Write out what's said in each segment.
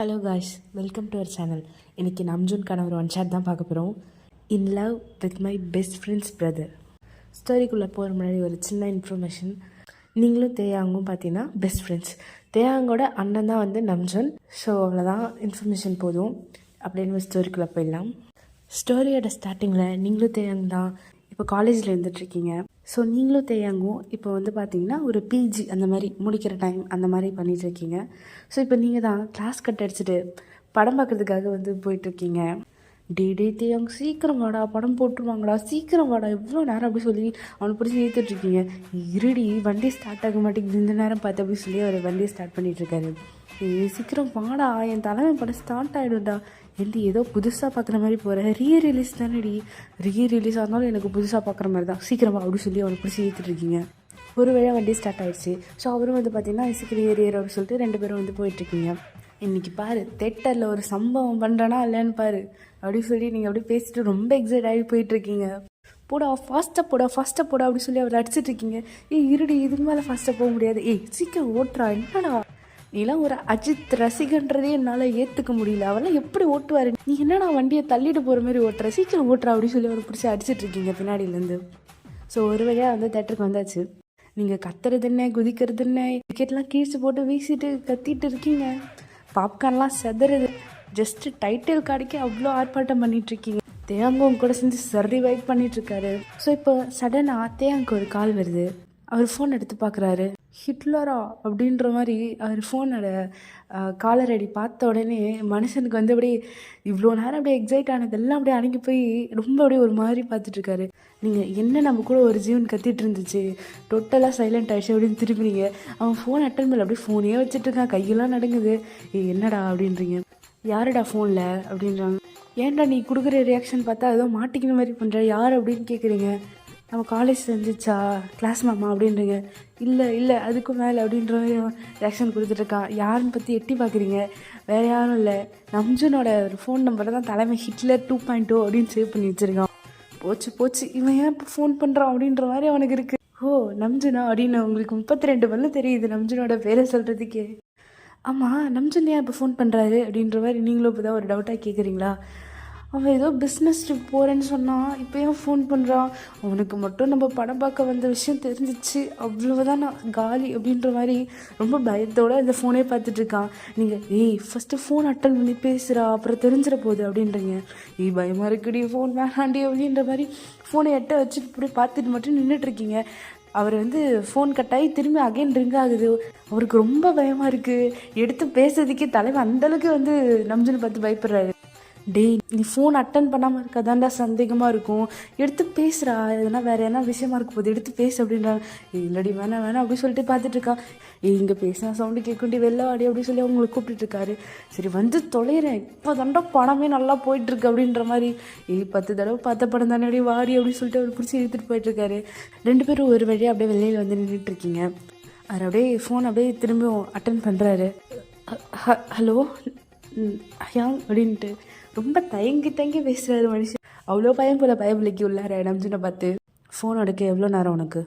Hello guys, welcome to our channel. இன்றைக்கி நம்ஜூன்கான ஒரு ஒன் ஷாட் தான் பார்க்க போகிறோம். In love with my best friend's brother. ஸ்டோரிக்குள்ளே போகிற முன்னாடி ஒரு சின்ன இன்ஃபர்மேஷன். நீங்களும் தேயாங்கும் பார்த்தீங்கன்னா பெஸ்ட் ஃப்ரெண்ட்ஸ். தேயாங்கோட அண்ணன் தான் வந்து நம்ஜூன். ஸோ அவ்வளோதான் இன்ஃபர்மேஷன் போதும். அப்படின்னு ஸ்டோரிக்குள்ளே போயிடலாம். ஸ்டோரியோட ஸ்டார்டிங்கில் நீங்களும் தேயாங்க தான் இப்போ காலேஜில் இருந்துகிட்ருக்கீங்க. ஸோ நீங்களும் தேயாங்கும் இப்போ வந்து பார்த்தீங்கன்னா ஒரு பிஜி அந்த மாதிரி முடிக்கிற டைம் அந்த மாதிரி பண்ணிகிட்ருக்கீங்க. ஸோ இப்போ நீங்கள் தான் கிளாஸ் கட் அடிச்சுட்டு படம் பார்க்குறதுக்காக வந்து போயிட்டுருக்கீங்க. டே தேயாங்க சீக்கிரம் வாடா, படம் போட்டுருவாங்கடா, சீக்கிரம் வாடா, எவ்வளோ நேரம் அப்படி சொல்லி அவனை பிடிச்சி ஏற்றுட்ருக்கீங்க. இருடி வண்டி ஸ்டார்ட் ஆக மாட்டேங்குது, இந்த நேரம் பார்த்து அப்படி சொல்லி அவர் வண்டியை ஸ்டார்ட் பண்ணிகிட்ருக்காரு. சீக்கிரம் வாடா, என் தலைமை படம் ஸ்டார்ட் ஆகிடும்டா. ஏன்டி ஏதோ புதுசாக பார்க்குற மாதிரி போகிறேன், ரீரிலீஸ் தானேடி, ரீரிலீஸ் ஆனாலும் எனக்கு புதுசாக பார்க்குற மாதிரி தான், சீக்கிரமாக அப்படி சொல்லி அவனை பிடிச்சி ஏற்றிட்டுருக்கீங்க. ஒரு வழியாக வண்டி ஸ்டார்ட் ஆகிடுச்சு. ஸோ அவரும் வந்து பார்த்திங்கன்னா சீக்கிரம் ஏறி அப்படின்னு சொல்லிட்டு ரெண்டு பேரும் வந்து போயிட்டுருக்கீங்க. இன்றைக்கி பாரு தேட்டரில் ஒரு சம்பவம் பண்ணுறேன்னா இல்லைன்னு பாரு அப்படின்னு சொல்லி நீங்கள் அப்படியே பேசிட்டு ரொம்ப எக்ஸைட் ஆகி போயிட்டுருக்கீங்க. போடா ஃபாஸ்ட்டாக போடா அப்படி சொல்லி அவர் அடிச்சிட்ருக்கீங்க. இருடி இதுக்கு மேலே ஃபாஸ்ட்டாக போக முடியாது, சீக்கிரம் ஓட்டுறா, என்னடா நீலாம் ஒரு அஜித் ரசிகன்றதே என்னால் ஏற்றுக்க முடியல, அவெல்லாம் எப்படி ஓட்டுவார், நீ என்னடா வண்டியை தள்ளிட்டு போகிற மாதிரி ஓட்டுற, சீக்கிரம் ஓட்டுறா அப்படின்னு சொல்லி அவர் பிடிச்சி அடிச்சிட்ருக்கீங்க பின்னாடியிலேருந்து. ஸோ ஒரு வழியாக வந்து தேட்டருக்கு வந்தாச்சு. நீங்கள் கத்துறது என்ன, குதிக்கிறது என்ன, டிக்கெட்லாம் கீழ்ச்சி போட்டு வீசிட்டு கத்திட்டு இருக்கீங்க. பாப்கார்ன்லாம் செதறுது. ஜஸ்ட்டு டைட்டில் கார்டுக்கே அவ்வளோ ஆர்ப்பாட்டம் பண்ணிகிட்ருக்கீங்க. தேங்கும் கூட சேர்ந்து சரி வைப் பண்ணிகிட்ருக்காரு. ஸோ இப்போ சடனாக தேங்க்கு ஒரு கால் வருது. அவர் ஃபோன் எடுத்து பார்க்குறாரு. ஹிட்லரா அப்படின்ற மாதிரி அவர் ஃபோனோட காலர் ஐடி பார்த்த உடனே மனுஷனுக்கு வந்து அப்படியே இவ்வளோ நேரம் அப்படியே எக்ஸைட் ஆனதெல்லாம் அப்படியே அடங்கி போய் ரொம்ப அப்படியே ஒரு மாதிரி பார்த்துட்ருக்காரு. நீங்கள் என்ன நம்ம கூட ஒரு ஜீவன் கத்திட்டு இருந்துச்சு, டோட்டலாக சைலண்ட் ஆகிடுச்சு அப்படின்னு திரும்பினீங்க. அவன் ஃபோன் அட்டன் பண்ணல, அப்படியே ஃபோனே வச்சுட்ருக்கான், கையெல்லாம் நடுங்குது. என்னடா அப்படின்றீங்க. யாருடா ஃபோனில் அப்படின்றாங்க. ஏன்டா நீ கொடுக்குற ரியாக்ஷன் பார்த்தா ஏதோ மாட்டிக்கிற மாதிரி பண்ணுற, யார் அப்படின்னு கேட்குறீங்க. நம்ம காலேஜ் செஞ்சிச்சா, கிளாஸ் மேமா அப்படின்றீங்க. இல்லை அதுக்கும் மேலே அப்படின்ற மாதிரி ரியாக்ஷன் கொடுத்துட்ருக்கான். யாருன்னு பற்றி எட்டி பார்க்குறீங்க. வேறு யாரும் இல்லை, நம்ஜூனோட ஒரு ஃபோன் நம்பரை தான் தலைமை ஹிட்லர் 2.0 அப்படின்னு சேவ் பண்ணி வச்சுருக்கான். போச்சு இவன் ஏன் இப்போ ஃபோன் பண்ணுறான் அப்படின்ற மாதிரி அவனுக்கு இருக்குது. ஓ நம்ஜூனா அப்படின்னு உங்களுக்கு 32 பல்லு தெரியுது நம்ஜூனோட பேரை சொல்கிறதுக்கே. ஆமாம் நம்ஜூன் ஏன் இப்போ ஃபோன் பண்ணுறாரு அப்படின்ற மாதிரி நீங்களும் இப்போ தான் ஒரு டவுட்டாக கேட்குறீங்களா. அவன் ஏதோ பிஸ்னஸ் ட்ரிப் போகிறேன்னு சொன்னான், இப்போ ஏன் ஃபோன் பண்ணுறான், அவனுக்கு மட்டும் நம்ம படம் பார்க்க வந்த விஷயம் தெரிஞ்சிச்சு, அவ்வளோதான் நான் காலி அப்படின்ற மாதிரி ரொம்ப பயத்தோடு இந்த ஃபோனே பார்த்துட்ருக்கான். நீங்கள் ஃபஸ்ட்டு ஃபோன் அட்டன் பண்ணி பேசுகிறா, அப்புறம் தெரிஞ்சிட போகுது அப்படின்றீங்க. பயமாக இருக்குடி, ஃபோன் வேணாண்டி அப்படின்ற மாதிரி ஃபோனை எட்ட வச்சுட்டு இப்படி பார்த்துட்டு மட்டும் நின்றுட்டுருக்கீங்க. அவர் வந்து ஃபோன் கட்டாயி திரும்பி அகைன் ரிங் ஆகுது. அவருக்கு ரொம்ப பயமாக இருக்குது. எடுத்து பேசுறதுக்கே தலைவர் அந்தளவுக்கு வந்து நம்ஜூனை பார்த்து பயப்படுறாரு. நீ ஃபோன் அட்டன் பண்ணாமல் இருக்காதாண்டா சந்தேகமாக இருக்கும், எடுத்து பேசுகிறா, எதனா வேறு எதனா விஷயமா இருக்கும் போது எடுத்து பேசு அப்படின்றாங்க. இல்லடி வேணாம் அப்படின்னு சொல்லிட்டு பார்த்துட்ருக்கான். இங்கே பேசினா சவுண்டு கேட்குண்டி வெளில ஆடி அப்படி சொல்லி அவங்களை கூப்பிட்டுருக்காரு. சரி வந்து தொலைகிறேன், இப்போ தாண்டா படமே நல்லா போயிட்டுருக்கு அப்படின்ற மாதிரி. 10 தடவை பார்த்த படம் தானே அப்படியே வாடி அப்படின்னு சொல்லிட்டு அவர் பிடிச்சி எடுத்துகிட்டு போயிட்டுருக்காரு. ரெண்டு பேரும் ஒரு வழியாக அப்படியே வெளியில் வந்து நின்றுட்டுருக்கீங்க. அவர் அப்படியே ஃபோன் அப்படியே திரும்பியும் அட்டன் பண்ணுறாரு. ஹலோ யாங் அப்படின்ட்டு ரொம்ப தயங்கி பேசுகிறாரு மனுஷன். அவ்வளோ பயம் போல் பயபிள்ளைக்கு உள்ளார நம்ஜூனை பார்த்து. ஃபோன் எடுக்க எவ்வளோ நேரம் உனக்கு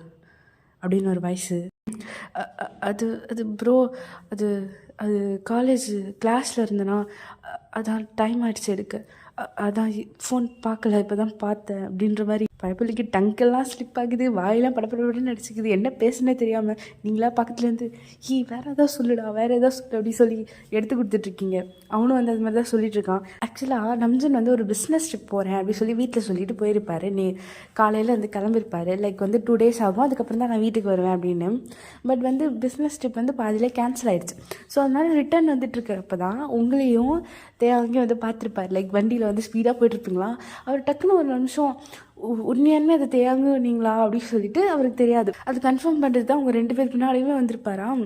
அப்படின்னு ஒரு வயசு. அது ப்ரோ, அது அது காலேஜ் கிளாஸில் இருந்தேன்னா அதான் டைம் ஆகிடுச்சு எடுக்க, அதான் ஃபோன் பார்க்கல, இப்போ தான் பார்த்தேன் அப்படின்ற மாதிரி. பயப்பிள்ளைக்கு டங்கெல்லாம் ஸ்லிப் ஆகுது, வாயெல்லாம் படப்படன்னு அடிச்சிக்குது, என்ன பேசுனே தெரியாமல். நீங்களா பக்கத்துலேருந்து வேறு ஏதாவது சொல்லு அப்படி சொல்லி எடுத்து கொடுத்துட்ருக்கீங்க. அவனும் வந்து அது மாதிரி தான் சொல்லிட்டுருக்கான். ஆக்சுவலாக நம்ஜூன் வந்து ஒரு பிஸ்னஸ் ட்ரிப் போகிறேன் அப்படி சொல்லி வீட்டில் சொல்லிட்டு போயிருப்பார். காலையில் வந்து கிளம்பிருப்பார். லைக் வந்து 2 days ஆகும், அதுக்கப்புறம் தான் நான் வீட்டுக்கு வருவேன் அப்படின்னு. பட் வந்து பிஸ்னஸ் ட்ரிப் வந்து பாதியிலே கேன்சல் ஆகிடுச்சு. ஸோ அதனால் ரிட்டர்ன் வந்துட்டுருக்கிறப்ப தான் உங்களையும் தேவையும் வந்து பார்த்துருப்பார். லைக் வண்டியில் வந்து ஸ்பீடாக போயிட்டுருப்பீங்களா, அவர் டக்குன்னு ஒரு நிமிஷம் உண்மையாலுமே அது தேங்குனீங்களா அப்படின்னு சொல்லிட்டு அவருக்கு தெரியாது. அது கன்ஃபார்ம் பண்ணுறது தான் உங்கள் 2 பேர் பின்னாடியுமே வந்திருப்பாராம்.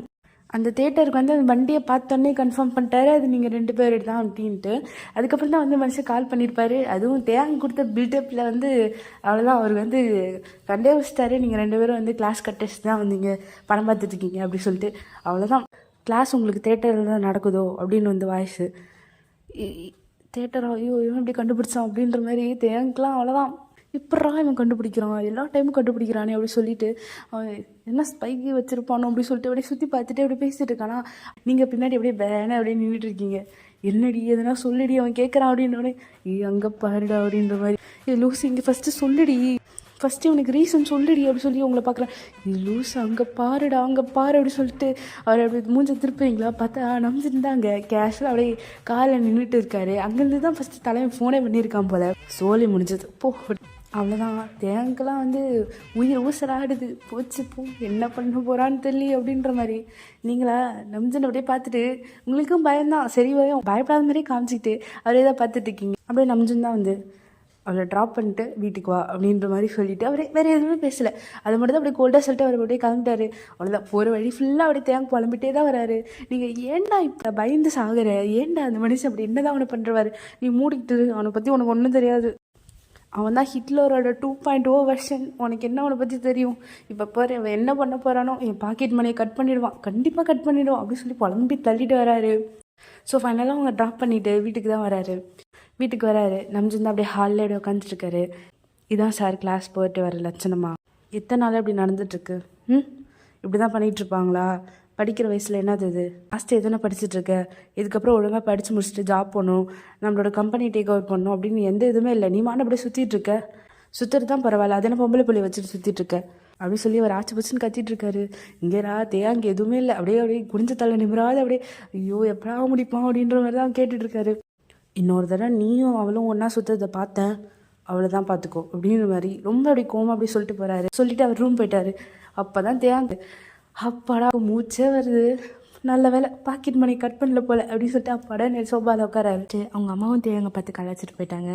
அந்த தேட்டருக்கு வந்து அந்த வண்டியை பார்த்தோன்னே கன்ஃபார்ம் பண்ணிட்டாரு அது நீங்கள் 2 பேர் தான் அப்படின்ட்டு. அதுக்கப்புறம் தான் வந்து மனுஷன் கால் பண்ணியிருப்பாரு. அதுவும் தேங்க கொடுத்த பில்டப்பில் வந்து அவ்வளோதான், அவர் வந்து கண்டே வச்சிட்டாரு. நீங்கள் 2 பேரும் வந்து கிளாஸ் கட்டர்ஸ் தான் வந்தீங்க, படம் பார்த்துட்ருக்கீங்க அப்படி சொல்லிட்டு. அவ்வளோதான், கிளாஸ் உங்களுக்கு தேட்டரில் தான் நடக்குதோ அப்படின்னு வந்து வாய்ஸு. தேட்டரா, ஐயோ இவன் இப்படி கண்டுபிடிச்சான் அப்படின்ற மாதிரி தேங்கலாம். அவ்வளோதான், இப்படா இவன் கண்டுபிடிக்கிறான், எல்லா டைமும் கண்டுபிடிக்கிறானே அப்படி சொல்லிட்டு அவன் என்ன ஸ்பைக்கி வச்சுருப்பானோ அப்படி சொல்லிட்டு அப்படியே சுற்றி பார்த்துட்டு அப்படியே பேசிகிட்டு இருக்கானா. நீங்கள் பின்னாடி அப்படியே வேணே அப்படியே நின்றுட்டு இருக்கீங்க. என்னடி எதனா சொல்லுடி அவன் கேட்குறான் அப்படின்னோடனே அங்கே பாருடா அப்படின்ற மாதிரி லூஸ் இங்கே ஃபஸ்ட்டு சொல்லுடி ஃபஸ்ட்டு உனக்கு ரீசன் சொல்லுடி அப்படி சொல்லி உங்களை பார்க்குறேன் லூஸ் அங்கே பாருடா அங்கே பாரு அப்படி சொல்லிட்டு அவர் அப்படி மூஞ்ச திருப்புறீங்களா பார்த்தா நம்பிச்சிருந்தாங்க கேஷில் அப்படியே காலில் நின்றுட்டு இருக்காரு அங்கேருந்து தான் ஃபஸ்ட்டு தலைமை ஃபோனே பண்ணியிருக்கான் போல சோலி முடிஞ்சது போ அவ்வளோதான் தேங்கெல்லாம் வந்து உயிர் ஊசலாடுது போச்சு போ என்ன பண்ண போகிறான்னு தெரியல அப்படின்ற மாதிரி நீங்களா நம்ஜன் அப்படியே பார்த்துட்டு உங்களுக்கும் பயம்தான் சரி பயப்படாத மாதிரியே காமிச்சிக்கிட்டு அவரே தான் பார்த்துட்டு இருக்கீங்க அப்படியே நம்ஜன் தான் வந்து அவளை ட்ராப் பண்ணிட்டு வீட்டுக்கு வா அப்படின்ற மாதிரி சொல்லிவிட்டு அவரே வேறு எதுவுமே பேசலை அதை மட்டும் தான் அப்படியே கோல்டாக சொல்லிட்டு அவர் அப்படியே கிளம்பிட்டாரு அவ்வளோதான் போகிற வழி ஃபுல்லாக அப்படியே தேங்க புலம்பிட்டே தான் வராரு நீங்கள் ஏன்டா இப்போ பயந்து சாகுற ஏன்டா அந்த மனுஷன் அப்படி என்ன தான் அவனை பண்ணுறவாரு நீ மூடிக்கிட்டு அவனை பற்றி உனக்கு ஒன்றும் தெரியாது அவன் தான் ஹிட்லரோட 2.0 வெர்ஷன் உனக்கு என்ன அவனை பற்றி தெரியும் இப்போ பாரு அவன் என்ன பண்ண போகிறானோ என் பாக்கெட் மணியை கட் பண்ணிவிடுவான் கண்டிப்பாக கட் பண்ணிவிடுவான் அப்படின்னு சொல்லி புலம்பி தள்ளிட்டு வராரு ஸோ ஃபைனலாக அவங்க ட்ராப் பண்ணிவிட்டு வீட்டுக்கு தான் வராரு வீட்டுக்கு வராரு நம்ஜன் தான் அப்படியே ஹாலில் அப்படியே உட்காந்துட்டுருக்காரு இதான் சார் கிளாஸ் போயிட்டு வர லட்சணமா எத்தனை நாள் இப்படி நடந்துட்டுருக்கு இப்படி தான் பண்ணிகிட்ருப்பாங்களா படிக்கிற வயசில் என்னது இது லாஸ்ட்டு எதுனா படிச்சுட்ருக்க இதுக்கப்புறம் ஒழுங்காக படித்து முடிச்சுட்டு ஜாப் போகணும் நம்மளோட கம்பெனி டேக் ஓவர் பண்ணணும் அப்படின்னு எந்த இதுவுமே இல்லை நீ மாட்ட அப்படியே சுற்றிட்டுருக்க சுற்றுறது தான் பரவாயில்ல அது என்ன பொம்பளை பிள்ளை வச்சுட்டு சுற்றிட்டுருக்க அப்படி சொல்லி அவர் ஆச்சு பச்சுன்னு கத்திட்டு இருக்காரு இங்கேடா அங்கே எதுவுமே இல்லை அப்படியே குடிஞ்ச தலை நிமிராது அப்படியே ஐயோ எப்படா முடிப்பான் அப்படின்ற மாதிரி தான் கேட்டுட்ருக்காரு இன்னொரு தடவை நீயும் அவளும் ஒன்றா சுற்றுறதை பார்த்தேன் அவளை தான் பார்த்துக்கோ அப்படின்ற மாதிரி ரொம்ப அப்படி கோமா அப்படி சொல்லிட்டு போகிறாரு சொல்லிவிட்டு அவர் ரூம் போயிட்டாரு அப்போ தான் தேங்க அப்பாடா மூச்சே வருது நல்ல வேலை பாக்கெட் மணி கட் பண்ணல போல அப்படின்னு சொல்லிட்டு அப்பாடா சோபாவில் உட்காராச்சு அவங்க அம்மாவும் தேங்க பார்த்து கலாச்சிட்டு போயிட்டாங்க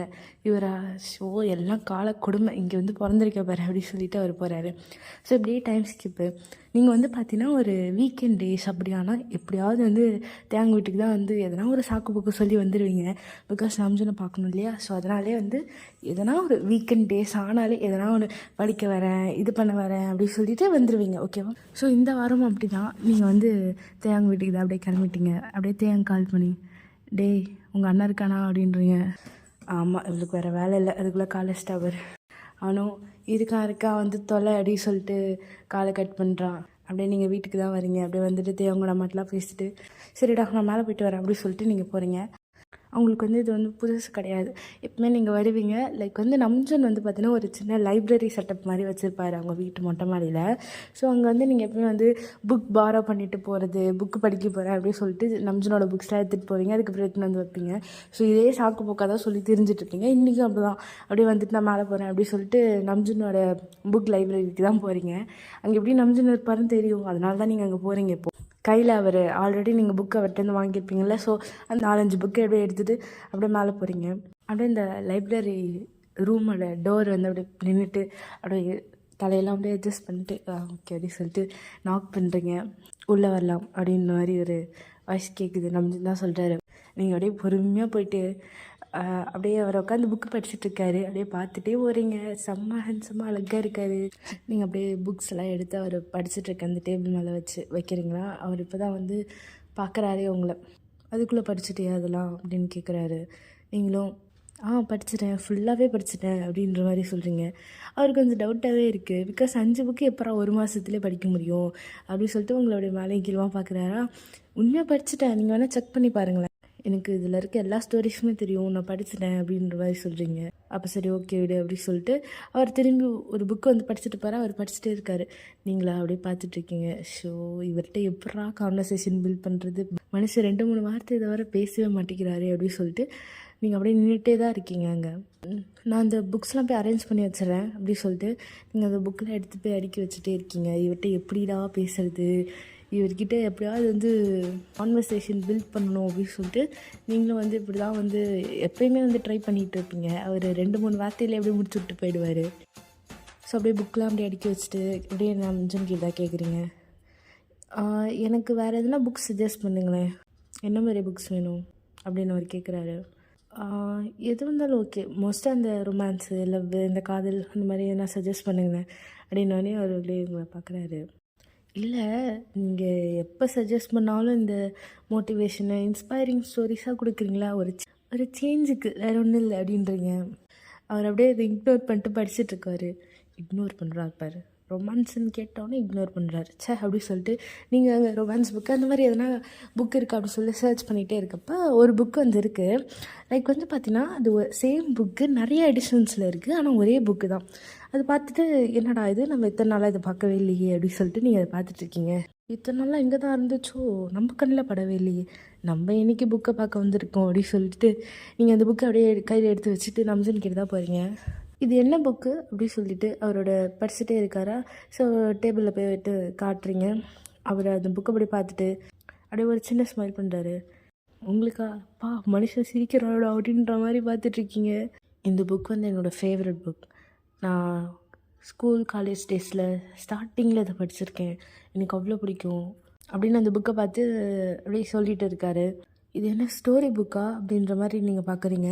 இவரா ஷோ எல்லாம் கால கொடுமை இங்கே வந்து பிறந்திருக்க பாரு அப்படின்னு சொல்லிட்டு அவர் போகிறாரு ஸோ இப்படியே டைம் ஸ்கிப்பு நீங்கள் வந்து பார்த்தீங்கன்னா ஒரு வீக்கெண்ட் டேஸ் அப்படியானா எப்படியாவது வந்து தேங்க வீட்டுக்கு தான் வந்து எதனா ஒரு சாக்கு போக்கு சொல்லி வந்துடுவீங்க பிகாஸ் நம்ஜனை பார்க்கணும் இல்லையா ஸோ அதனாலே வந்து எதனா ஒரு வீக்கெண்ட் டேஸ் ஆனாலே எதனா ஒன்று படிக்க வரேன் இது பண்ண வரேன் அப்படின்னு சொல்லிட்டு வந்துடுவீங்க ஓகேவா ஸோ இந்த வாரமும் அப்படி தான் நீங்கள் வந்து தேங்க வீட்டுக்கு தான் அப்படியே கிளம்பிட்டீங்க அப்படியே தேங்க கால் பண்ணி டேய் உங்கள் அண்ணன் இருக்கானா அப்படின்றீங்க ஆமாம் இவளுக்கு வேறு வேலை இல்லை அதுக்குள்ளே காலேஜ் டவர் அவனும் இருக்கா வந்து தொலை அப்படின்னு சொல்லிட்டு காலை கட் பண்ணுறான் அப்படியே நீங்கள் வீட்டுக்கு தான் வரீங்க அப்படியே வந்துட்டு தேவங்கள மட்டும்லாம் பேசிட்டு சரிடா நான் மேலே போயிட்டு வரேன் அப்படின்னு சொல்லிட்டு நீங்கள் போகிறீங்க அவங்களுக்கு வந்து இது வந்து புதுசு கிடையாது எப்பவுமே நீங்கள் வருவீங்க லைக் வந்து நம்ஜன் வந்து பார்த்தீங்கன்னா ஒரு சின்ன லைப்ரரி செட்டப் மாதிரி வச்சுருப்பாரு அவங்க வீட்டு மொட்டை மாடியில் ஸோ அங்கே வந்து நீங்கள் எப்பவுமே வந்து புக் பாரோ பண்ணிட்டு போகிறது புக்கு படிக்க போகிறேன் அப்படின்னு சொல்லிட்டு நம்ஜனோட புக்ஸ்லாம் எடுத்துகிட்டு போவீங்க அதுக்கப்புறம் எடுத்துன்னு வந்து வைப்பீங்க ஸோ இதே சாக்கு போக்காக தான் சொல்லி தெரிஞ்சுட்டு இருப்பீங்க இன்றைக்கும் அப்படி தான் அப்படியே வந்துட்டு நான் மேலே போகிறேன் அப்படின்னு சொல்லிட்டு நம்ஜனோட புக் லைப்ரரிக்கு தான் போகிறீங்க அங்கே எப்படி நம்ஜன் இருப்பாருன்னு தெரியும் அதனால தான் நீங்கள் அங்கே போகிறீங்க இப்போ கையில் அவர் ஆல்ரெடி நீங்கள் புக்கு அவர்கிட்ட வாங்கியிருப்பீங்கள ஸோ அந்த 4-5 புக்கை அப்படியே எடுத்துகிட்டு அப்படியே மேலே போகிறீங்க அப்படியே இந்த லைப்ரரி ரூமோட டோர் வந்து அப்படியே நின்றுட்டு அப்படியே தலையெல்லாம் அப்படியே அட்ஜஸ்ட் பண்ணிட்டு ஓகே அப்படின்னு சொல்லிட்டு நாக் பண்ணுறீங்க உள்ளே வரலாம் அப்படின்ற மாதிரி ஒரு வாய்ஸ் கேட்குது நம்ம தான் சொல்கிறாரு நீங்கள் அப்படியே பொறுமையாக போயிட்டு அப்படியே அவர் உட்காந்து புக்கு படிச்சுட்ருக்காரு அப்படியே பார்த்துட்டே போகிறீங்க செம்ம ஹேண்ட்ஸமாக அழகாக இருக்காரு நீங்கள் அப்படியே புக்ஸ் எல்லாம் எடுத்து அவர் படிச்சுட்ருக்க அந்த டேபிள் மேலே வைக்கிறீங்களா அவர் இப்போ தான் வந்து பார்க்குறாரே உங்களை அதுக்குள்ளே படிச்சுட்டியா அதெல்லாம் அப்படின்னு கேட்குறாரு நீங்களும் படிச்சிட்டேன் ஃபுல்லாகவே படிச்சிட்டேன் அப்படின்ற மாதிரி சொல்கிறீங்க அவருக்கு கொஞ்சம் டவுட்டாகவே இருக்குது பிகாஸ் 5 புக்கு எப்போ ஒரு மாதத்துலேயே படிக்க முடியும் அப்படின்னு சொல்லிட்டு உங்களுடைய மேலே கீழமாக பார்க்குறாரா உண்மையாக படிச்சுட்டேன் நீங்கள் வேணால் செக் பண்ணி பாருங்களேன் எனக்கு இதில் இருக்க எல்லா ஸ்டோரிஸுமே தெரியும் நான் படிச்சிட்டேன் அப்படின்ற மாதிரி சொல்கிறீங்க அப்போ சரி ஓகே விடு அப்படின்னு சொல்லிட்டு அவர் திரும்பி ஒரு புக்கு வந்து படிச்சுட்டு போகிறா அவர் படிச்சுட்டே இருக்காரு நீங்களா அப்படியே பார்த்துட்ருக்கீங்க ஸோ இவர்கிட்ட எப்படா கான்வர்சேஷன் பில்ட் பண்ணுறது மனுஷன் 2-3 வார்த்தை இதை வர பேசவே மாட்டேங்கிறாரு அப்படின்னு சொல்லிட்டு நீங்கள் அப்படியே நின்றுட்டே தான் இருக்கீங்க அங்கே நான் அந்த புக்ஸ்லாம் போய் அரேஞ்ச் பண்ணி வச்சிடறேன் அப்படி சொல்லிட்டு நீங்கள் அந்த புக்கெலாம் எடுத்து போய் அடுக்கி வச்சுட்டே இருக்கீங்க இவர்கிட்ட எப்படிடா பேசுறது இவர்கிட்ட எப்படியாவது வந்து கான்வர்சேஷன் பில்ட் பண்ணணும் அப்படின்னு சொல்லிட்டு நீங்களும் வந்து இப்படி தான் வந்து எப்போயுமே வந்து ட்ரை பண்ணிகிட்டு இருப்பீங்க அவர் 2-3 வார்த்தையிலே அப்படியே முடிச்சு விட்டு போயிடுவார் ஸோ அப்படியே புக்கெலாம் அப்படியே அடுக்கி வச்சுட்டு அப்படியே நான் மிஞ்சன்கி தான் கேட்குறீங்க எனக்கு வேறு எதுனா புக்ஸ் சஜஸ்ட் பண்ணுங்களேன் என்ன மாதிரி புக்ஸ் வேணும் அப்படின்னு அவர் கேட்குறாரு எது வந்தாலும் ஓகே மோஸ்ட்டாக அந்த ரொமான்ஸு லவ் இந்த காதல் அந்த மாதிரி எதனா சஜஸ்ட் பண்ணுங்களேன் அப்படின்னோடனே அவர் அப்படியே உங்களை பார்க்குறாரு இல்லை நீங்கள் எப்போ சஜஸ்ட் பண்ணாலும் இந்த மோட்டிவேஷனு இன்ஸ்பைரிங் ஸ்டோரிஸாக கொடுக்குறீங்களா ஒரு சேஞ்சுக்கு வேறு ஒன்றும் இல்லை அப்படின்றீங்க அவர் அப்படியே அதை இக்னோர் பண்ணிட்டு படிச்சுட்ருக்காரு இக்னோர் பண்ணுறாரு பாரு ரொமான்ஸ்ன்னு கேட்டோன்னே இக்னோர் பண்ணுறாரு. அப்படி சொல்லிட்டு நீங்கள் அங்கே ரொமான்ஸ் புக்கு அந்த மாதிரி எதனா புக் இருக்கா அப்படின்னு சொல்லி சர்ச் பண்ணிகிட்டே இருக்கப்போ ஒரு புக்கு வந்து இருக்குது. லைக் வந்து பார்த்தீங்கன்னா அது சேம் புக்கு நிறைய எடிஷன்ஸில் இருக்குது, ஆனால் ஒரே புக்கு தான். அது பார்த்துட்டு என்னடா இது, நம்ம இத்தனை நாளாக இதை பார்க்கவே இல்லையே அப்படின்னு சொல்லிட்டு நீங்கள் அதை பார்த்துட்ருக்கீங்க. இத்தனை நாளாக இங்கே தான் இருந்துச்சோ, நம்ம கண்ணில் படவே இல்லையே, நம்ம இன்றைக்கி புக்கை பார்க்க வந்திருக்கோம் அப்படின்னு சொல்லிட்டு நீங்கள் அந்த புக்கை அப்படியே கையில் எடுத்து வச்சுட்டு நம்ஜன் கிட்ட தான் போகிறீங்க. இது என்ன புக்கு அப்படின்னு சொல்லிட்டு அவரோட படிச்சுட்டே இருக்காரா. ஸோ டேபிளில் போய் விட்டு காட்டுறீங்க. அவர் அந்த புக்கை அப்படி பார்த்துட்டு அப்படியே ஒரு சின்ன ஸ்மைல் பண்ணுறாரு. உங்களுக்கா பா மனுஷன் சிரிக்கிறாளோ அப்படின்ற மாதிரி பார்த்துட்ருக்கீங்க. இந்த புக் வந்து என்னோடய ஃபேவரட் புக். நான் ஸ்கூல் காலேஜ் டேஸில் ஸ்டார்டிங்கில் இதை படிச்சிருக்கேன், எனக்கு அவ்வளோ பிடிக்கும் அப்படின்னு அந்த புக்கை பார்த்து அப்படியே சொல்லிகிட்டு இருக்காரு. இது என்ன ஸ்டோரி புக்கா அப்படின்ற மாதிரி நீங்கள் பார்க்குறீங்க.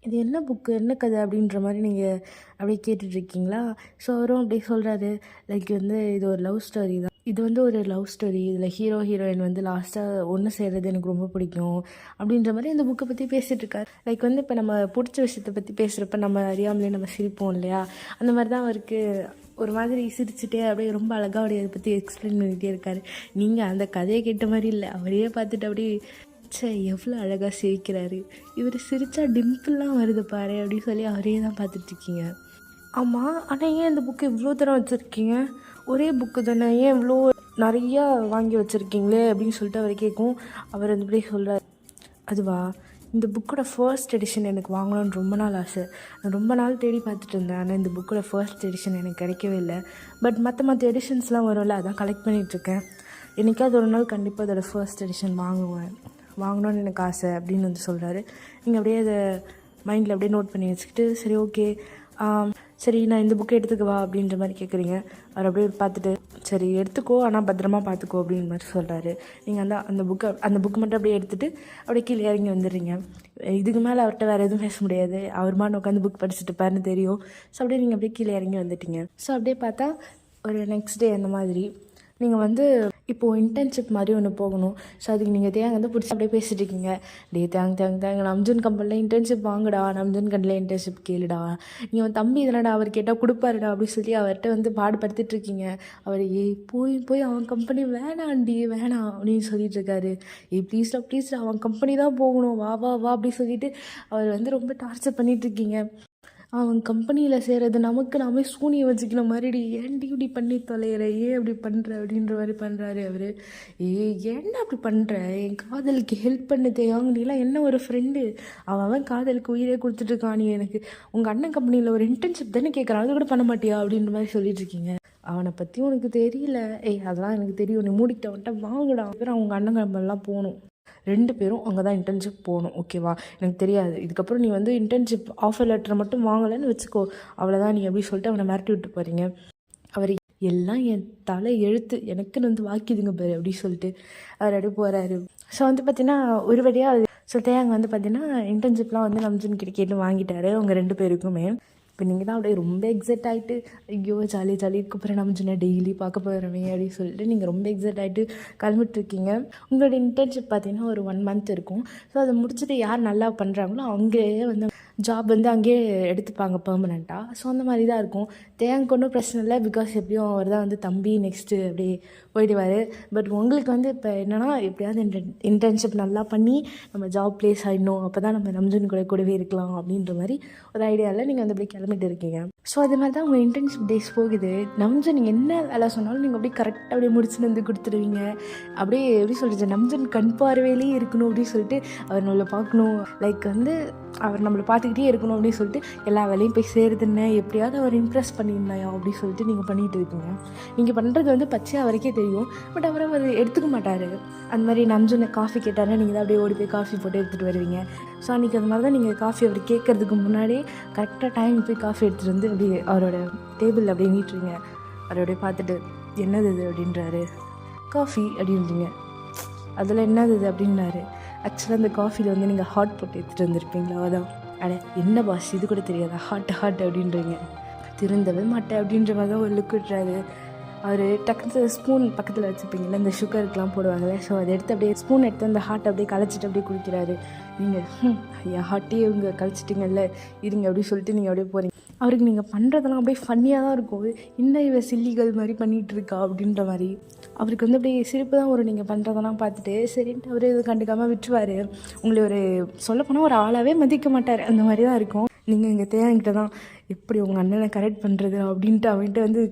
இது என்ன புக்கு, என்ன கதை அப்படின்ற மாதிரி நீங்கள் அப்படியே கேட்டுட்ருக்கீங்களா. ஸோ அவரும் அப்படியே சொல்கிறாரு, லைக் வந்து இது ஒரு லவ் ஸ்டோரி தான். இது வந்து ஒரு லவ் ஸ்டோரி, இதில் ஹீரோ ஹீரோயின் வந்து லாஸ்ட்டாக ஒன்று சேர்றது எனக்கு ரொம்ப பிடிக்கும் அப்படின்ற மாதிரி அந்த புக்கை பற்றி பேசிகிட்டு இருக்காரு. லைக் வந்து இப்போ நம்ம பிடிச்ச விஷயத்தை பற்றி பேசுகிறப்ப நம்ம அறியாமலே நம்ம சிரிப்போம் இல்லையா, அந்த மாதிரி தான் அவருக்கு ஒரு மாதிரி சிரிச்சுட்டே அப்படியே ரொம்ப அழகாக அப்படியே அதை பற்றி எக்ஸ்பிளைன் பண்ணிகிட்டே இருக்காரு. நீங்கள் அந்த கதையை கேட்ட மாதிரி இல்லை, அவரையே பார்த்துட்டு அப்படியே எவ்வளோ அழகாக சிரிக்கிறாரு, இவர் சிரித்தா டிம்பிள்லாம் வருது பாரு அப்படின்னு சொல்லி அவரே தான் பார்த்துட்ருக்கீங்க. ஆமாம், ஆனால் ஏன் இந்த புக்கு இவ்வளோ தரம் வச்சுருக்கீங்க, ஒரே புக்கு தானே, ஏன் இவ்வளோ நிறையா வாங்கி வச்சுருக்கீங்களே அப்படின்னு சொல்லிட்டு அவர் கேட்கும். அவர் அந்த அப்படியே சொல்கிறார், அதுவா இந்த புக்கோட ஃபர்ஸ்ட் எடிஷன் எனக்கு வாங்கணும்னு ரொம்ப நாள் ஆசை. நான் ரொம்ப நாள் தேடி பார்த்துட்டு இருந்தேன், ஆனால் இந்த புக்கோட ஃபர்ஸ்ட் எடிஷன் எனக்கு கிடைக்கவே இல்லை. பட் மற்ற எடிஷன்ஸ்லாம் வரும்ல, அதான் கலெக்ட் பண்ணிகிட்ருக்கேன். என்றைக்காவது ஒரு நாள் கண்டிப்பாக அதோடய ஃபர்ஸ்ட் எடிஷன் வாங்கணும்னு எனக்கு ஆசை அப்படின்னு வந்து சொல்கிறாரு. நீங்கள் அப்படியே அதை மைண்டில் அப்படியே நோட் பண்ணி வச்சுக்கிட்டு சரி ஓகே சரி நான் இந்த புக்கை எடுத்துக்கவா அப்படின்ற மாதிரி கேட்குறீங்க. அவர் அப்படியே பார்த்துட்டு சரி எடுத்துக்கோ, ஆனால் பத்திரமா பார்த்துக்கோ அப்படின்னு மாதிரி சொல்கிறாரு. நீங்கள் அந்த புக்கு மட்டும் அப்படியே எடுத்துகிட்டு அப்படியே கீழே இறங்கி வந்துடுறீங்க. இதுக்கு மேலே அவர்கிட்ட வேறு எதுவும் பேச முடியாது, அவர் மாதிரி உட்காந்து புக் படிச்சுட்டு பாருன்னு தெரியும். ஸோ அப்படியே நீங்கள் அப்படியே கீழே இறங்கி வந்துட்டீங்க. ஸோ அப்படியே பார்த்தா ஒரு நெக்ஸ்ட் டே அந்த மாதிரி நீங்கள் வந்து இப்போது இன்டர்ன்ஷிப் மாதிரி ஒன்று போகணும். ஸோ அதுக்கு நீங்கள் தேங்க வந்து பிடிச்சி அப்படியே பேசிகிட்டு இருக்கீங்க. தேங்க நம்ஜன் கம்பெனியில் இன்டர்ன்ஷிப் வாங்குடா, நம்ஜன் கம்பெனியில் இன்டர்ன்ஷிப் கேளுடா, நீங்கள் தம்பி இதனடா அவர் கேட்டால் கொடுப்பாருடா அப்படின்னு சொல்லி அவர்கிட்ட வந்து பாடுபடுத்திட்டு இருக்கீங்க. அவர் போய் அவன் கம்பெனி வேணாண்டி வேணாம் அப்படின்னு சொல்லிட்டு இருக்காரு. ப்ளீஸ்டா அவன் கம்பெனி தான் போகணும், வா வா வா அப்படின்னு சொல்லிட்டு அவர் வந்து ரொம்ப டார்ச்சர் பண்ணிகிட்ருக்கீங்க. அவன் கம்பெனியில் சேரது நமக்கு நாமே சூனியை வச்சுக்கிற மாதிரி, ஏன்டி இப்படி பண்ணி தொலைகிற, ஏன் அப்படி பண்ணுற அப்படின்ற மாதிரி பண்ணுறாரு அவர். என்ன அப்படி பண்ணுற, என் காதலுக்கு ஹெல்ப் பண்ண தேவாங்க, நீலாம் என்ன ஒரு ஃப்ரெண்டு, அவன் காதலுக்கு உயிரே கொடுத்துட்ருக்கான், நீ எனக்கு உங்கள் அண்ணன் கம்பெனியில் ஒரு இன்டர்ன்ஷிப் தானே கேட்குறான், அது கூட பண்ண மாட்டியா அப்படின்ற மாதிரி சொல்லிட்டுருக்கீங்க. அவனை பற்றி உனக்கு தெரியல, அதெல்லாம் எனக்கு தெரியும், நீ மூடிக்கிட்ட வந்துட்ட வாங்கடா. அப்புறம் அவங்க அண்ணன் கம்பெனிலாம் போகணும், 2 பேரும் அங்கே தான் இன்டர்ன்ஷிப் போகணும், ஓகேவா, எனக்கு தெரியாது. இதுக்கப்புறம் நீ வந்து இன்டர்ன்ஷிப் ஆஃபர் லெட்டரை மட்டும் வாங்கலைன்னு வச்சுக்கோ, அவ்வளோதான் நீ அப்படி சொல்லிட்டு அவனை மிரட்டி விட்டு போகிறீங்க. அவர் எல்லாம் என் தலை எழுத்து எனக்குன்னு வந்து வாக்கிதுங்க பாரு அப்படி சொல்லிட்டு அவர் அப்படியே போகிறாரு. ஸோ வந்து பார்த்தீங்கன்னா ஒரு வழியாக சொல்லிட்டு அங்கே வந்து பார்த்தீங்கன்னா இன்டர்ன்ஷிப்லாம் வந்து நம்ஜன் கிட்ட கேட்டு வாங்கிட்டாரு அவங்க 2 பேருக்குமே. இப்போ நீங்கள் தான் அப்படியே ரொம்ப எக்ஸைட் ஆகிட்டு ஐயோ ஜாலி இதுக்கப்புறம் நம்ம சின்ன டெய்லி பார்க்க போகிறோமே அப்படின்னு சொல்லிட்டு நீங்கள் ரொம்ப எக்ஸைட் ஆகிட்டு கிளம்பிட்டுருக்கீங்க. உங்களோட இன்டர்ன்ஷிப் பார்த்தீங்கன்னா ஒரு 1 மந்த் இருக்கும். ஸோ அதை முடிச்சுட்டு யார் நல்லா பண்ணுறாங்களோ அங்கேயே வந்து ஜாப் வந்து அங்கேயே எடுத்துப்பாங்க பெர்மனெண்ட்டாக. ஸோ அந்த மாதிரி தான் இருக்கும். தேங்க் ஒன்றும் பிரச்சனை இல்லை, பிகாஸ் எப்படியும் அவர் தான் வந்து தம்பி நெக்ஸ்ட்டு அப்படியே போயிடுவார். பட் உங்களுக்கு வந்து இப்போ என்னென்னா எப்படியாவது இன்டர்ன்ஷிப் நல்லா பண்ணி நம்ம ஜாப் ப்ளேஸ் ஆகிடணும், அப்போ தான் நம்ம நம்ஜன் கூடவே இருக்கலாம் அப்படின்ற மாதிரி ஒரு ஐடியாவில் நீங்கள் வந்து அப்படியே கிளம்பிட்டு இருக்கீங்க. ஸோ அது மாதிரி தான் உங்கள் இன்டர்ன்ஷிப் டேஸ் போகுது. நம்ஜன் நீங்கள் என்ன வேலை சொன்னாலும் நீங்கள் அப்படியே கரெக்டாக அப்படியே முடிச்சுட்டு வந்து கொடுத்துருவீங்க. அப்படியே எப்படி சொல்கிறது, நம்ஜன் கண் பார்வையிலே இருக்கணும் அப்படின்னு சொல்லிட்டு அவர் நம்மளை பார்க்கணும், லைக் வந்து அவர் நம்மளை பார்த்துக்கிட்டே இருக்கணும் அப்படின்னு சொல்லிட்டு எல்லா வேலையும் போய் சேருதுன்னு எப்படியாவது அவர் இம்ப்ரெஸ் பண்ணியிருந்தாயா அப்படின்னு சொல்லிட்டு நீங்கள் பண்ணிகிட்டு இருக்கீங்க. நீங்கள் பண்ணுறது வந்து பச்சையாக அவருக்கே தெரியும், பட் அவர் எடுத்துக்க மாட்டார். அந்த மாதிரி நம்ஜனை காஃபி கேட்டாருன்னா நீங்கள் தான் அப்படியே ஓடி போய் காஃபி போட்டு எடுத்துகிட்டு வருவீங்க. ஸோ அன்றைக்கி அது மாதிரி தான் நீங்கள் காஃபி அவர் கேட்கறதுக்கு முன்னாடியே கரெக்டாக டைம் போய் காஃபி எடுத்துகிட்டு வந்து அப்படியே அவரோட டேபிளில் அப்படியே நீட்டுருங்க. அவரோடைய பார்த்துட்டு என்னது இது அப்படின்றாரு. காஃபி அப்படின்றீங்க. அதில் என்னது இது அப்படின்னாரு. ஆக்சுவலாக அந்த காஃபியில் வந்து நீங்கள் ஹாட் போட்டு எடுத்துகிட்டு வந்திருப்பீங்களா, அதான். என்ன பாஸ் இது கூட தெரியாதா, ஹாட் அப்படின்றீங்க. திருந்தவே மாட்டேன் அப்படின்ற மாதிரி தான் ஒரு லுக் விட்டுறாரு. அவர் டக்குனு ஸ்பூன் பக்கத்தில் வச்சுருப்பீங்களா, இந்த சுகருக்கெலாம் போடுவாங்களே, ஸோ அதை எடுத்து அப்படியே ஸ்பூன் எடுத்து அந்த ஹாட் அப்படியே கலைச்சிட்டு அப்படியே குடிக்கிறாரு. நீங்கள் ஐயா ஹாட்டையே இவங்க கழிச்சிட்டிங்கல்ல இருங்க அப்படின்னு சொல்லிட்டு நீங்கள் அப்படியே போகிறீங்க. அவருக்கு நீங்கள் பண்ணுறதெல்லாம் அப்படியே ஃபன்னியாக தான் இருக்கும். இன்னும் இவ சில்லிகள் மாதிரி பண்ணிகிட்டு இருக்கா அப்படின்ற மாதிரி. அவருக்கு வந்து அப்படியே சிரிப்பு தான் வரும் நீங்கள் பண்ணுறதெல்லாம் பார்த்துட்டு. சரின்ட்டு அவரே இது கண்டுக்காமல் விட்டுருவார். உங்களை ஒரு சொல்லப்போனால் ஒரு ஆளாகவே மதிக்க மாட்டார். அந்த மாதிரி தான் இருக்கும். நீங்கள் எங்கள் தேங்கிட்ட தான் எப்படி உங்கள் அண்ணனை கரெக்ட் பண்ணுறது அப்படின்ட்டு அவன்கிட்ட வந்து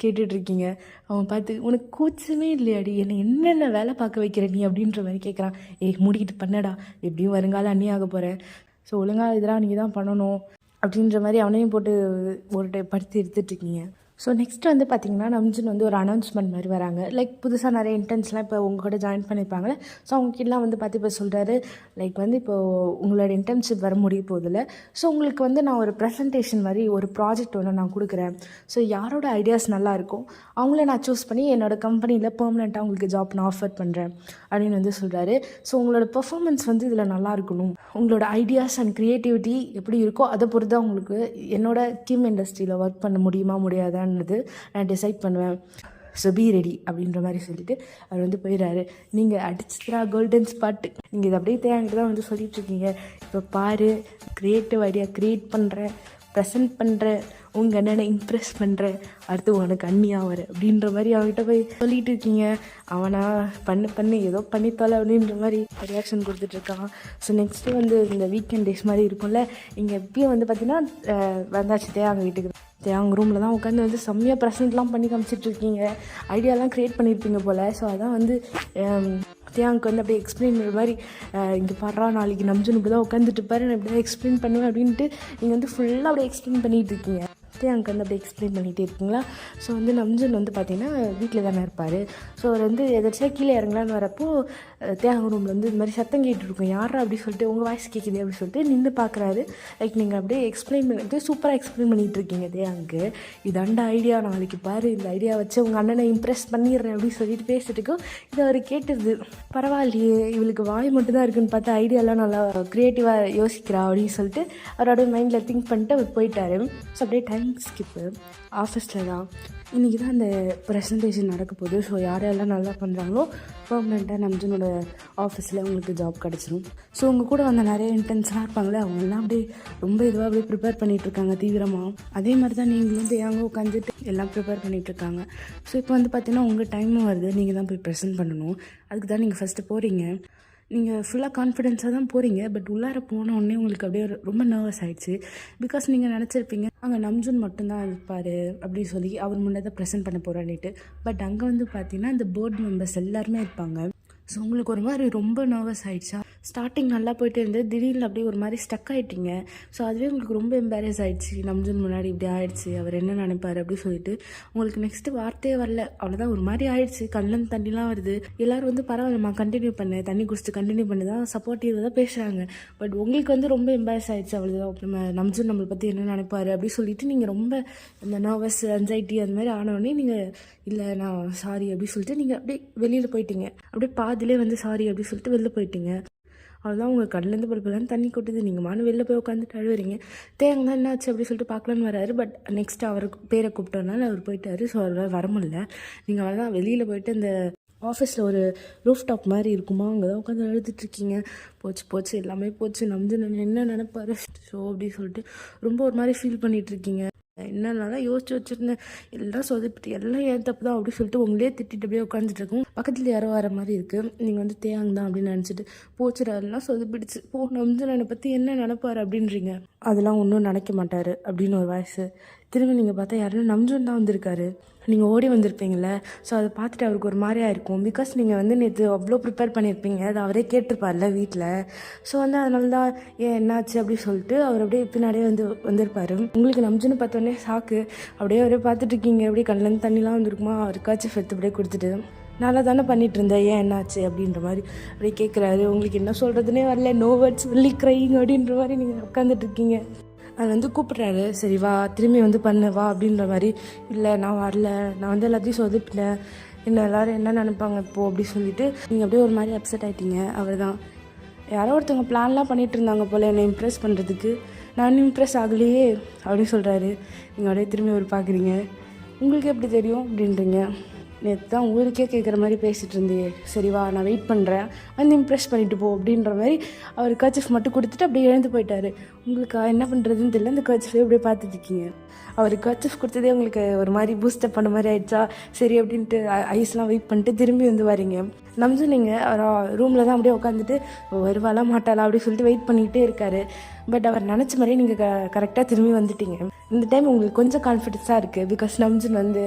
கேட்டுட்ருக்கீங்க. அவன் பார்த்து உனக்கு கூச்சமே இல்லையாடி, என்னை என்னென்ன வேலை பார்க்க வைக்கிற நீ அப்படின்ற மாதிரி கேட்குறான். மூடிக்கிட்டு பண்ணடா, எப்படியும் வருங்கால அண்ணி ஆக போகிறேன், ஸோ ஒழுங்காக இதெல்லாம் நீங்கள் தான் பண்ணணும் அப்படின்ற மாதிரி அவனையும் போட்டு ஒரு படுத்து எடுத்துகிட்ருக்கீங்க. ஸோ நெக்ஸ்ட் வந்து பார்த்திங்கன்னா நம்ஜன் வந்து ஒரு அனௌன்ஸ்மெண்ட் மாதிரி வராங்க. லைக் புதுசாக நிறைய இன்டர்ன்ஸ்லாம் இப்போ உங்கள் கூட ஜாயின் பண்ணியிருப்பாங்களே. ஸோ அவங்ககிட்டலாம் வந்து பார்த்து இப்போ சொல்கிறாரு, லைக் வந்து இப்போது உங்களோட இன்டர்ன்ஷிப் வர முடிய போதில்ல. ஸோ உங்களுக்கு வந்து நான் ஒரு ப்ரெசன்டேஷன் மாதிரி ஒரு ப்ராஜெக்ட் ஒன்று நான் கொடுக்குறேன். ஸோ யாரோட ஐடியாஸ் நல்லா இருக்கும் அவங்கள நான் சூஸ் பண்ணி என்னோடய கம்பெனியில் பெர்மனெண்ட்டாக உங்களுக்கு ஜாப் நான் ஆஃபர் பண்ணுறேன் அப்படின்னு வந்து சொல்கிறாரு. ஸோ உங்களோட பெர்ஃபார்மன்ஸ் வந்து இதில் நல்லா இருக்கணும், உங்களோட ஐடியாஸ் அண்ட் க்ரியேட்டிவிட்டி எப்படி இருக்கோ அதை பொறுத்து தான் உங்களுக்கு என்னோடய கிம் இண்டஸ்ட்ரியில் ஒர்க் பண்ண முடியுமா முடியாதான்னு நான் டிசைட் பண்ணுவேன். ஸோ பி ரெடி அப்படின்ற மாதிரி சொல்லிவிட்டு அவர் வந்து போயிடுறாரு. நீங்கள் அடிச்சுக்கிறா கோல்டன் ஸ்பாட்டு, நீங்கள் இதை அப்படியே தேங்கிட்டு தான் வந்து சொல்லிகிட்ருக்கீங்க. இப்போ பாரு, க்ரியேட்டிவ் ஐடியா க்ரியேட் பண்ணுறேன், ப்ரெசென்ட் பண்ணுறேன், உங்கள் அண்ணனை இம்ப்ரெஸ் பண்ணுறேன், அடுத்து உனக்கு அண்ணியாக வர அப்படின்ற மாதிரி அவன்கிட்ட போய் சொல்லிகிட்டு இருக்கீங்க. அவனா பண்ணு ஏதோ பண்ணித்தோலை அப்படின்ற மாதிரி ரியாக்ஷன் கொடுத்துட்ருக்கான். ஸோ நெக்ஸ்ட்டு வந்து இந்த வீக்கெண்ட் டேஸ் மாதிரி இருக்கும்ல, இங்கே எப்பயும் வந்து பார்த்திங்கன்னா வந்தாச்சு தேவாங்க வீட்டுக்கு. அவங்க ரூமில் தான் உட்காந்து வந்து செம்மையாக ப்ரெசென்ட்லாம் பண்ணி காமிச்சிட்ருக்கீங்க, ஐடியாலாம் க்ரியேட் பண்ணியிருப்பீங்க போல். ஸோ அதான் வந்து தேவாங்க்கு வந்து அப்படியே எக்ஸ்பிளைன் பண்ணுற மாதிரி, இங்கே பாடுறா நாளைக்கு நம்ஜனுக்கு தான் உட்காந்துட்டு பாரு, நான் இப்படி தான் எக்ஸ்பிளைன் பண்ணுவேன் அப்படின்ட்டு நீங்கள் வந்து ஃபுல்லாக அப்படியே எக்ஸ்பிளைன் பண்ணிகிட்டு இருக்கீங்க. தேவாங்க்கு வந்து அப்படியே எக்ஸ்பிளைன் பண்ணிகிட்டே இருக்கீங்களா. ஸோ வந்து நம்ஜன் வந்து பார்த்திங்கன்னா வீட்டில் தானே இருப்பார். ஸோ அவர் வந்து எதாச்சும் கீழே இறங்கலான்னு வரப்போ தேவாங்க ரூமில் வந்து இது மாதிரி சத்தம் கேட்டுருக்கோம். யாரா அப்படி சொல்லிட்டு உங்கள் வாய்ஸ் கேட்குது அப்படின்னு சொல்லிட்டு நின்று பார்க்குறாரு. லைக் நீங்கள் அப்படியே எக்ஸ்பிளைன் பண்ணிட்டு சூப்பராக எக்ஸ்பிளைன் பண்ணிகிட்டு இருக்கீங்க தேவாங்க்கு. இதாண்டா ஐடியா, நாளைக்கு பாரு இந்த ஐடியா வச்சு உங்கள் அண்ணனை இம்ப்ரெஸ் பண்ணிடுறேன் அப்படின்னு சொல்லிட்டு பேசிட்டுருக்கோம். இது அவர் கேட்டுருது. பரவாயில்லையே, இவளுக்கு வாய் மட்டும் தான் இருக்குன்னு பார்த்தா ஐடியாலாம் நல்லா க்ரியேட்டிவாக யோசிக்கிறா அப்படின்னு சொல்லிட்டு அவரோட மைண்டில் திங்க் பண்ணிட்டு அவர் போயிட்டார். ஸோ அப்படியே டைம் ஸ்கிப்பு ஆஃபீஸில் தான் இன்றைக்கி தான் அந்த ப்ரெசன்டேஷன் நடக்க போகுது. ஸோ யாரெல்லாம் நல்லா பண்ணுறாங்களோ பெர்மனெண்ட்டாக நம்ஜனோட ஆஃபீஸில் உங்களுக்கு ஜாப் கிடச்சிரும். ஸோ உங்கள் கூட வந்த நிறைய இன்டர்ன்ஸ்லாம் இருப்பாங்களே, அவங்கெல்லாம் அப்படியே ரொம்ப இதுவாக அப்படியே ப்ரிப்பேர் பண்ணிகிட்ருக்காங்க தீவிரமாக. அதே மாதிரி தான் நீங்களும் தேங்க உட்காந்துட்டு எல்லாம் ப்ரிப்பேர் பண்ணிகிட்ருக்காங்க. ஸோ இப்போ வந்து பார்த்திங்கன்னா உங்கள் டைமும் வருது, நீங்கள் தான் போய் ப்ரெசென்ட் பண்ணணும். அதுக்கு தான் நீங்கள் ஃபஸ்ட்டு போகிறீங்க. நீங்கள் ஃபுல்லாக கான்ஃபிடென்ஸாக தான் போகிறீங்க. பட் உள்ளார போனோடனே உங்களுக்கு அப்படியே ரொம்ப நர்வஸ் ஆகிடுச்சு. பிகாஸ் நீங்கள் நினச்சிருப்பீங்க அங்கே நம்ஜன் மட்டும்தான் இருப்பார் அப்படின்னு சொல்லி அவர் முன்னே தான் ப்ரெசென்ட் பண்ண போகிறான்னுட்டு. பட் அங்கே வந்து பார்த்தீங்கன்னா இந்த போர்டு மெம்பர்ஸ் எல்லாருமே இருப்பாங்க. ஸோ உங்களுக்கு ஒரு மாதிரி ரொம்ப நர்வஸ் ஆகிடுச்சா? ஸ்டார்டிங் நல்லா போயிட்டு இருந்து திடீர்னு அப்படியே ஒரு மாதிரி ஸ்டக் ஆகிட்டீங்க. ஸோ அதுவே உங்களுக்கு ரொம்ப எம்பாரஸ் ஆகிடுச்சு. நம்ஜன் முன்னாடி இப்படி ஆகிடுச்சு, அவர் என்ன நினைப்பார் அப்படின்னு சொல்லிட்டு உங்களுக்கு நெக்ஸ்ட்டு வார்த்தையே வரல. அவ்வளோதான், ஒரு மாதிரி ஆகிடுச்சு. கண்ணில் தண்ணிலாம் வருது. எல்லோரும் வந்து பரவாயில்லம்மா கண்டினியூ பண்ணு, தண்ணி குடிச்சிட்டு கண்டினியூ பண்ணி தான் சப்போர்ட்டிவ் தான் பேசுகிறாங்க. பட் உங்களுக்கு வந்து ரொம்ப எம்பாரஸ் ஆகிடுச்சு. அவ்வளோதான், நம்ம நம்ஜன் நம்மளை பற்றி என்ன நினைப்பார் அப்படின்னு சொல்லிட்டு நீங்கள் ரொம்ப இந்த நர்வஸ் அன்சைட்டி அந்த மாதிரி ஆனவுடனே நீங்கள் இல்லை நான் சாரி அப்படின்னு சொல்லிட்டு நீங்கள் அப்படியே வெளியில் போயிட்டீங்க. அப்படியே பாதிலே வந்து சாரி அப்படின்னு சொல்லிட்டு வெளில போயிட்டீங்க. அவ்வளோதான், உங்கள் கடலேருந்து பருப்புலாம் தண்ணி கொட்டுது. நீங்கள் மானு வெளில போய் உட்காந்துட்டு அழுவுறீங்க. தேங்க என்னாச்சு அப்படின்னு சொல்லிட்டு பார்க்கலான்னு வராரு. பட் நெக்ஸ்ட் அவருக்கு பேரை கூப்பிட்டோன்னால அவர் போயிட்டாரு. ஸோ அவரால் வர முடியல. நீங்கள் அவ்வளோதான் வெளியில் போயிட்டு இந்த ஆஃபீஸில் ஒரு ரூஃப் டாப் மாதிரி இருக்குமா, அங்கே தான் உட்காந்து அழுதுட்ருக்கீங்க. போச்சு எல்லாமே போச்சு, என்ன நினைப்பாரு ஸோ அப்படின்னு சொல்லிட்டு ரொம்ப ஒரு மாதிரி ஃபீல் பண்ணிகிட்ருக்கீங்க. என்னென்னலாம் யோசிச்சு வச்சுருந்தேன், எல்லாம் சொதப்பிட்டு எல்லாம் ஏன் தப்பு தான் அப்படின்னு சொல்லிட்டு உங்களே திட்டிட்டு அப்படியே உட்காந்துட்டு இருக்கும். பக்கத்தில் யாரோ வர மாதிரி இருக்குது. நீங்கள் வந்து தேங்க தான் அப்படின்னு நினச்சிட்டு போச்சுடா எல்லாம் சொதப்பிடுச்சு, நம்ஜனை பற்றி என்ன நினைப்பார் அப்படின்றீங்க. அதெல்லாம் ஒன்றும் நினைக்க மாட்டார் அப்படின்னு ஒரு வாய்ஸு. திரும்பி நீங்கள் பார்த்தா யாருன்னா நம்ஜன் தான் வந்திருக்காரு. நீங்கள் ஓடி வந்திருப்பீங்கள. ஸோ அதை பார்த்துட்டு அவருக்கு ஒரு மாதிரியாக இருக்கும். பிகாஸ் நீங்கள் வந்து நேற்று அவ்வளோ ப்ரிப்பேர் பண்ணியிருப்பீங்க, அதை அவரே கேட்டிருப்பார்ல வீட்டில். ஸோ வந்து அதனால தான் ஏன் என்னாச்சு அப்படின்னு சொல்லிட்டு அவர் அப்படியே பின்னாடியே வந்திருப்பார். உங்களுக்கு நம்ஜன்னு பார்த்தோன்னே ஷாக்கு. அப்படியே அவரே பார்த்துட்டு இருக்கீங்க. அப்படியே கண்ணிலேருந்து தண்ணிலாம் வந்துருக்குமா, அவருக்காச்சும் ஃபெத்து அப்படியே கொடுத்துட்டு நல்லா தானே பண்ணிகிட்டு இருந்தேன், ஏன் என்னாச்சு அப்படின்ற மாதிரி அப்படியே கேட்குறாரு. உங்களுக்கு என்ன சொல்கிறதுனே வரல, நோ வேர்ட்ஸ் ஒன்லி க்ரையிங் அப்படின்ற மாதிரி நீங்கள் உட்காந்துட்டு இருக்கீங்க. அது வந்து கூப்பிட்றாரு, சரி வா திரும்பி வந்து பண்ணு வா அப்படின்ற மாதிரி. இல்லை நான் வரல, நான் வந்து எல்லாத்தையும் சொதப்பிட்டேன், என்ன எல்லோரும் என்ன நினைப்பாங்க இப்போது அப்படி சொல்லிவிட்டு நீங்கள் அப்படியே ஒரு மாதிரி அப்செட் ஆகிட்டீங்க. அவர் தான் யாரோ ஒருத்தவங்க பிளான்லாம் பண்ணிகிட்டு இருந்தாங்க போல் என்னை இம்ப்ரெஸ் பண்ணுறதுக்கு, நான் இம்ப்ரெஸ் ஆகலையே அப்படின்னு சொல்கிறாரு. நீங்கள் அப்படியே திரும்பி ஒரு பார்க்குறீங்க. உங்களுக்கு எப்படி தெரியும் அப்படின்றீங்க. நேற்று தான் ஊருக்கே கேட்குற மாதிரி பேசிகிட்டு இருந்தே, சரி வா நான் வெயிட் பண்ணுறேன், வந்து இம்ப்ரெஸ் பண்ணிட்டு போ அப்படின்ற மாதிரி அவர் கர்ச்சீஃப் மட்டும் கொடுத்துட்டு அப்படியே எழுந்து போயிட்டார். உங்களுக்கு என்ன பண்ணுறதுன்னு தெரியல, இந்த கர்ச்சீஃபே அப்படியே பார்த்துட்டு இருக்கீங்க. அவர் கர்ச்சீஃப் கொடுத்ததே உங்களுக்கு ஒரு மாதிரி பூஸ்டப் பண்ண மாதிரி ஆயிடுச்சா, சரி அப்படின்ட்டு ஐஸ்லாம் வெயிட் பண்ணிட்டு திரும்பி வந்து வரீங்க. நம்சு நீங்கள் ரூமில் தான் அப்படியே உட்காந்துட்டு வருவாளா மாட்டாளா அப்படி சொல்லிட்டு வெயிட் பண்ணிக்கிட்டே இருக்காரு. பட் அவர் நினச்ச மாதிரியே நீங்கள் கரெக்டாக திரும்பி வந்துட்டீங்க. இந்த டைம் உங்களுக்கு கொஞ்சம் கான்ஃபிடென்ஸாக இருக்குது, பிகாஸ் நம்ஜுன் வந்து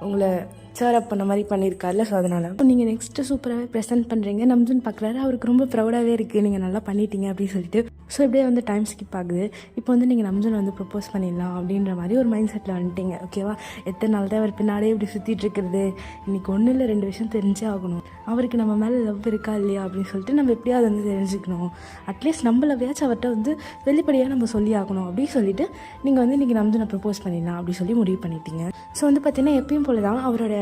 உங்களை சேர் அப் பண்ண மாதிரி பண்ணியிருக்காருல்ல. ஸோ அதனால் நீங்கள் நெக்ஸ்ட்டு சூப்பராகவே ப்ரெசென்ட் பண்ணுறீங்க. நம்ஜுன் பார்க்குறாரு, அவருக்கு ரொம்ப ப்ரௌடாகவே இருக்குது, நீங்கள் நல்லா பண்ணிட்டீங்க அப்படின்னு சொல்லிட்டு. ஸோ இப்படியே வந்து டைம் ஸ்கிப் ஆகுது. இப்போ வந்து நீங்கள் நம்ஜுன் வந்து ப்ரப்போஸ் பண்ணிடலாம் அப்படின்ற மாதிரி ஒரு மைண்ட் செட்டில் வந்துட்டீங்க. ஓகேவா, எத்தனை நாள் தான் அவர் பின்னாடியே இப்படி சுற்றிட்டு இருக்கிறது, இன்றைக்கி ஒன்றும் இல்லை 2 விஷயம் தெரிஞ்சே ஆகணும். அவருக்கு நம்ம மேலே லவ் இருக்கா இல்லையா அப்படின்னு சொல்லிட்டு நம்ம எப்படியாவது வந்து தெரிஞ்சுக்கணும். அட்லீஸ்ட் நம்ம லவ்யாச்சும் அவர்கிட்ட வந்து வெளிப்படையாக நம்ம சொல்லி ஆகணும் அப்படின்னு சொல்லிட்டு நீங்கள் வந்து இன்றைக்கி நம்ஜுனை ப்ரப்போஸ் பண்ணிடலாம் அப்படின்னு சொல்லி முடிவு பண்ணிட்டீங்க. ஸோ வந்து பார்த்தீங்கன்னா எப்பயும் போல தான் அவரோட